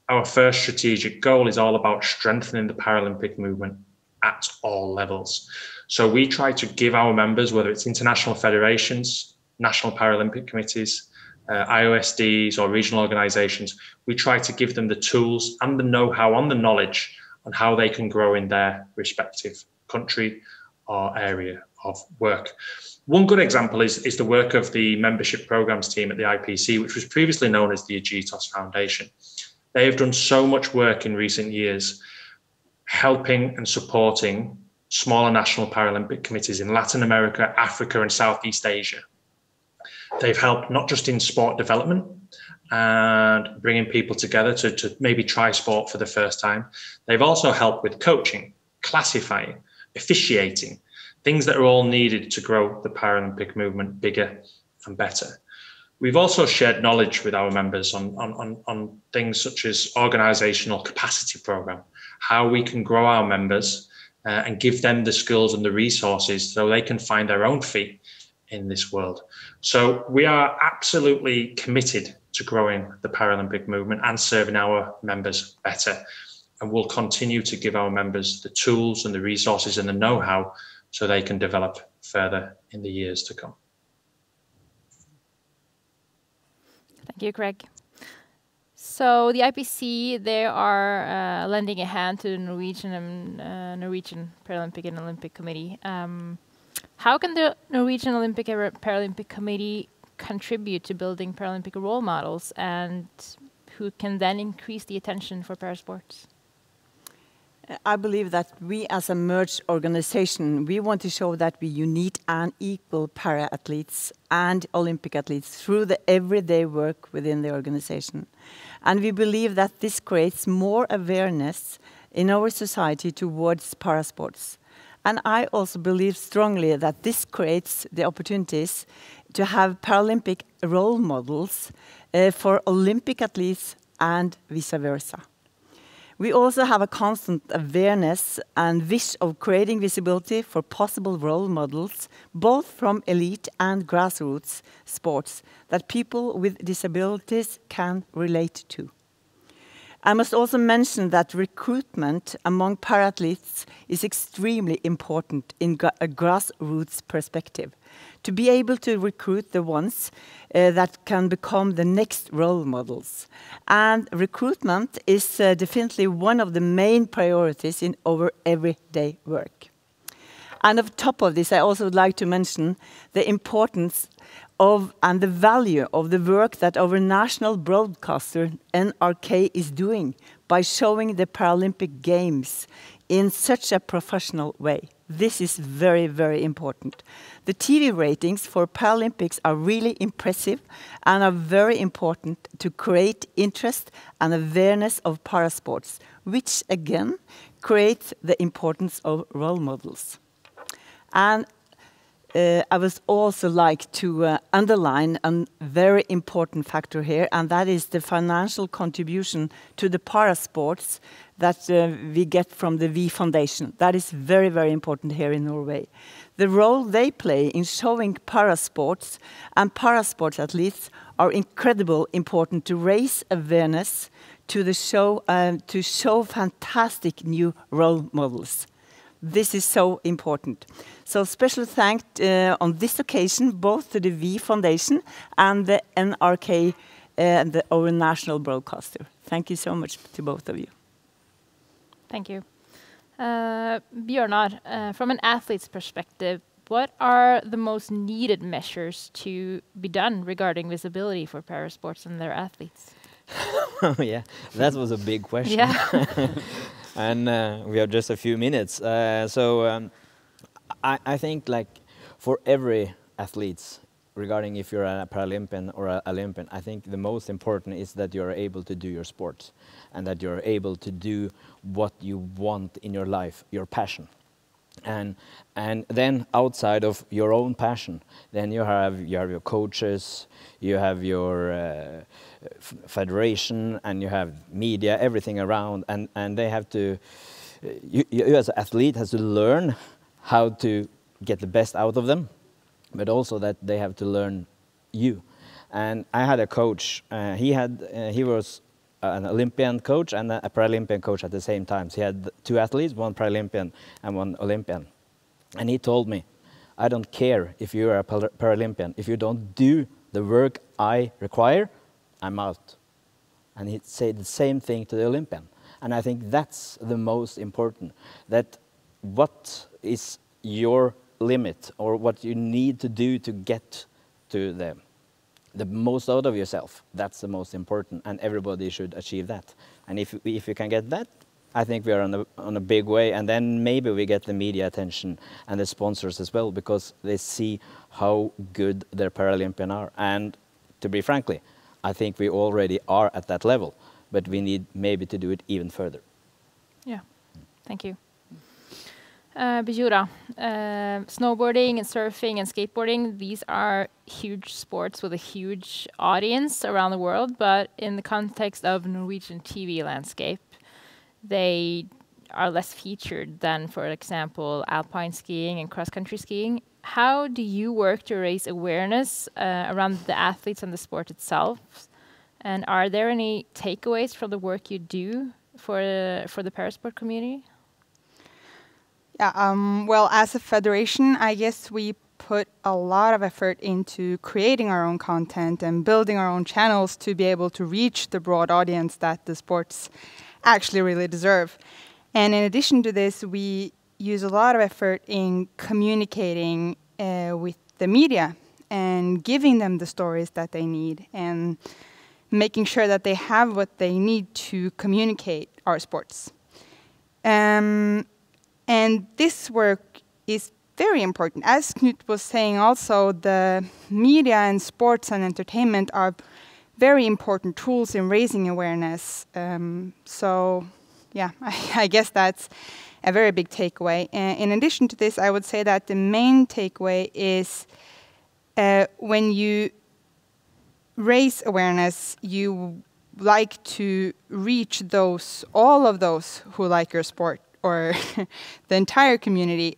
our first strategic goal is all about strengthening the Paralympic movement at all levels. So we try to give our members, whether it's international federations, national Paralympic committees, IOSDs or regional organisations, we try to give them the tools and the know-how and the knowledge on how they can grow in their respective country or area of work. One good example is the work of the membership programmes team at the IPC, which was previously known as the Agitos Foundation. They have done so much work in recent years, helping and supporting smaller national Paralympic committees in Latin America, Africa and Southeast Asia. They've helped not just in sport development and bringing people together to maybe try sport for the first time. They've also helped with coaching, classifying, officiating, things that are all needed to grow the Paralympic movement bigger and better. We've also shared knowledge with our members on things such as organisational capacity programme, how we can grow our members and give them the skills and the resources so they can find their own feet in this world. So we are absolutely committed to growing the Paralympic movement and serving our members better. And we'll continue to give our members the tools and the resources and the know-how so they can develop further in the years to come. Thank you, Craig. So the IPC, they are lending a hand to the Norwegian Paralympic and Olympic Committee. How can the Norwegian Olympic and Paralympic Committee contribute to building Paralympic role models, and who can then increase the attention for parasports? I believe that we as a merged organization, we want to show that we unite and equal para-athletes and Olympic athletes through the everyday work within the organization. And we believe that this creates more awareness in our society towards parasports. And I also believe strongly that this creates the opportunities to have Paralympic role models for Olympic athletes and vice versa. We also have a constant awareness and wish of creating visibility for possible role models, both from elite and grassroots sports, that people with disabilities can relate to. I must also mention that recruitment among para-athletes is extremely important in a grassroots perspective. To be able to recruit the ones that can become the next role models. And recruitment is definitely one of the main priorities in our everyday work. And on top of this, I also would like to mention the importance of and the value of the work that our national broadcaster, NRK, is doing by showing the Paralympic Games in such a professional way. This is very, very important. The TV ratings for Paralympics are really impressive and are very important to create interest and awareness of parasports, which again creates the importance of role models. And I would also like to underline a very important factor here, and that is the financial contribution to the parasports that we get from the V Foundation. That is very, very important here in Norway. The role they play in showing parasports and parasports athletes are incredibly important to raise awareness to the show, to show fantastic new role models. This is so important. So special thanks on this occasion both to the V Foundation and the NRK, our national broadcaster. Thank you so much to both of you. Thank you. Bjørnar, from an athlete's perspective, what are the most needed measures to be done regarding visibility for parasports and their athletes? Yeah, that was a big question. Yeah. And we have just a few minutes. I think like for every athlete, regarding if you're a Paralympian or an Olympian, I think the most important is that you're able to do your sport and that you're able to do what you want in your life, your passion. And then outside of your own passion, then you have your coaches, you have your federation, and you have media, everything around, and they have to, you as an athlete has to learn how to get the best out of them, but also that they have to learn you. And I had a coach, he was an Olympian coach and a Paralympian coach at the same time. So he had two athletes, one Paralympian and one Olympian. And he told me, I don't care if you're a Paralympian, if you don't do the work I require, I'm out. And he'd say the same thing to the Olympian. And I think that's the most important, that what is your limit or what you need to do to get to the most out of yourself. That's the most important, and everybody should achieve that. And if you can get that, I think we are on a big way, and then maybe we get the media attention and the sponsors as well, because they see how good their Paralympian are. And to be frankly, I think we already are at that level, but we need maybe to do it even further. Yeah, thank you. Bjørnar, snowboarding and surfing and skateboarding, these are huge sports with a huge audience around the world, but in the context of Norwegian TV landscape, they are less featured than, for example, alpine skiing and cross-country skiing. How do you work to raise awareness around the athletes and the sport itself? And are there any takeaways from the work you do for the parasport community? Yeah, well, as a federation, I guess we put a lot of effort into creating our own content and building our own channels to be able to reach the broad audience that the sports actually really deserve. And in addition to this, we use a lot of effort in communicating with the media and giving them the stories that they need. And making sure that they have what they need to communicate our sports. And this work is very important. As Knut was saying also, the media and sports and entertainment are very important tools in raising awareness. So yeah, I guess that's a very big takeaway. In addition to this, I would say that the main takeaway is when you raise awareness, you like to reach all of those who like your sport, or the entire community.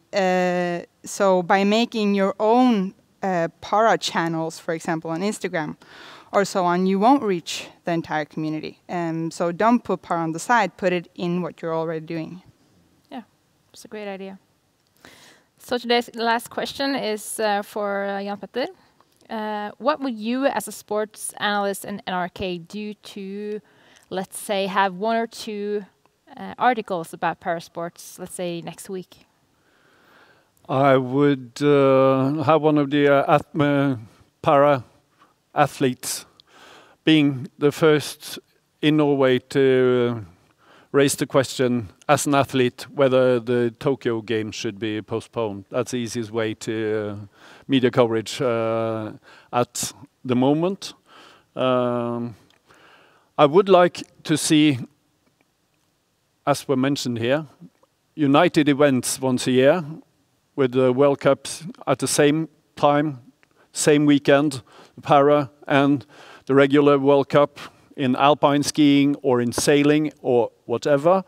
So by making your own para channels, for example, on Instagram or so on, you won't reach the entire community. So don't put para on the side, put it in what you're already doing. Yeah, it's a great idea. So today's last question is for Jan Petter. What would you as a sports analyst in NRK do to, let's say, have 1 or 2 articles about parasports, let's say next week? I would have one of the para athletes being the first in Norway to raise the question as an athlete whether the Tokyo Games should be postponed. That's the easiest way to media coverage at the moment. I would like to see, as we mentioned here, united events once a year with the World Cups at the same time, same weekend, the para and the regular World Cup in alpine skiing or in sailing or whatever,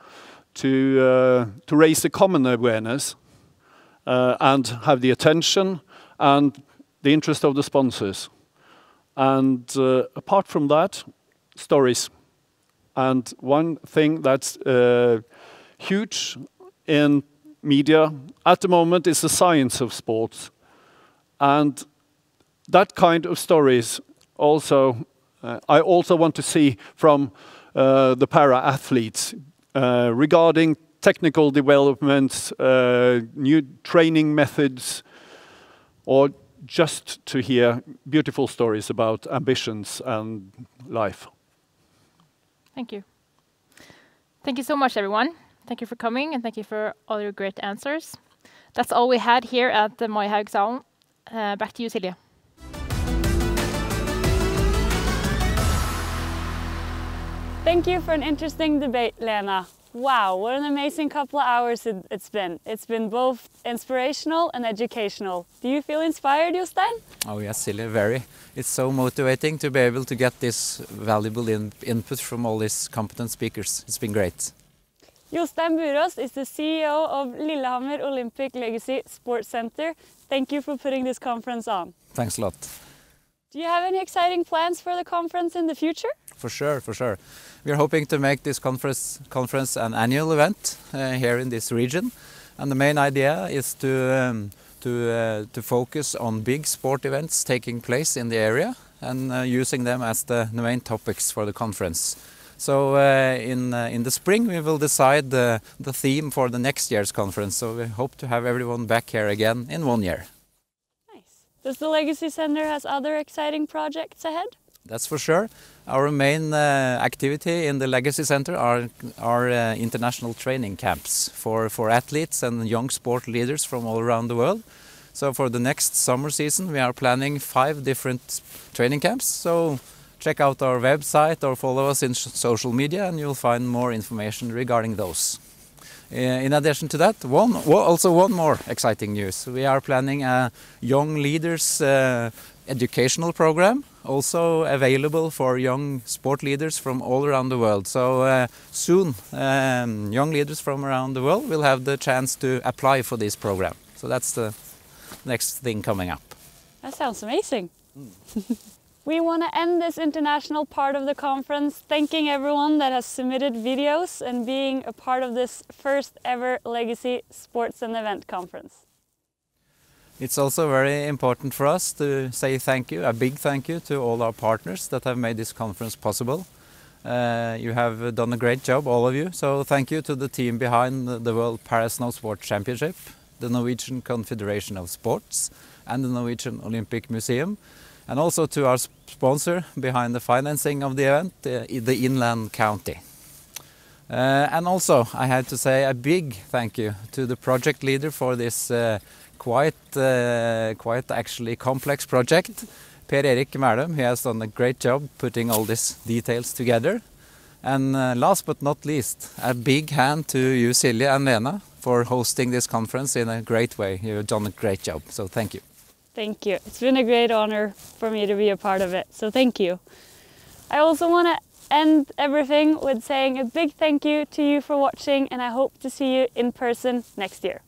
to raise the common awareness and have the attention and the interest of the sponsors. And apart from that, stories. And one thing that's huge in media at the moment is the science of sports. And that kind of stories also, I also want to see from the para-athletes regarding technical developments, new training methods, or just to hear beautiful stories about ambitions and life. Thank you. Thank you so much, everyone. Thank you for coming, and thank you for all your great answers. That's all we had here at the Maihaugsalen. Back to you, Silje. Thank you for an interesting debate, Lena. Wow, what an amazing couple of hours it's been. It's been both inspirational and educational. Do you feel inspired, Jostein? Oh yes, Silje, very. It's so motivating to be able to get this valuable input from all these competent speakers. It's been great. Jostein Burås is the CEO of Lillehammer Olympic Legacy Sports Center. Thank you for putting this conference on. Thanks a lot. Do you have any exciting plans for the conference in the future? For sure, for sure. We are hoping to make this conference an annual event here in this region. And the main idea is to focus on big sport events taking place in the area and using them as the main topics for the conference. So in the spring we will decide the theme for the next year's conference. So we hope to have everyone back here again in 1 year. Nice. Does the Legacy Center has other exciting projects ahead? That's for sure. Our main activity in the Legacy Center are international training camps for athletes and young sport leaders from all around the world. So for the next summer season we are planning 5 different training camps. So check out our website or follow us in social media and you'll find more information regarding those. In addition to that, also one more exciting news. We are planning a young leaders educational program, also available for young sport leaders from all around the world. So soon, young leaders from around the world will have the chance to apply for this program. So that's the next thing coming up. That sounds amazing. We want to end this international part of the conference thanking everyone that has submitted videos and being a part of this first ever Legacy Sports and Event Conference. It's also very important for us to say thank you, a big thank you to all our partners that have made this conference possible. You have done a great job, all of you. So thank you to the team behind the World Parasnowsport Championship, the Norwegian Confederation of Sports and the Norwegian Olympic Museum. And also to our sponsor behind the financing of the event, the Inland County. And also, I had to say a big thank you to the project leader for this quite actually complex project, Per Erik Mælum. He has done a great job putting all these details together. And last but not least, a big hand to you, Silje and Lena, for hosting this conference in a great way. You've done a great job, so thank you. Thank you. It's been a great honor for me to be a part of it, so thank you. I also want to end everything with saying a big thank you to you for watching, and I hope to see you in person next year.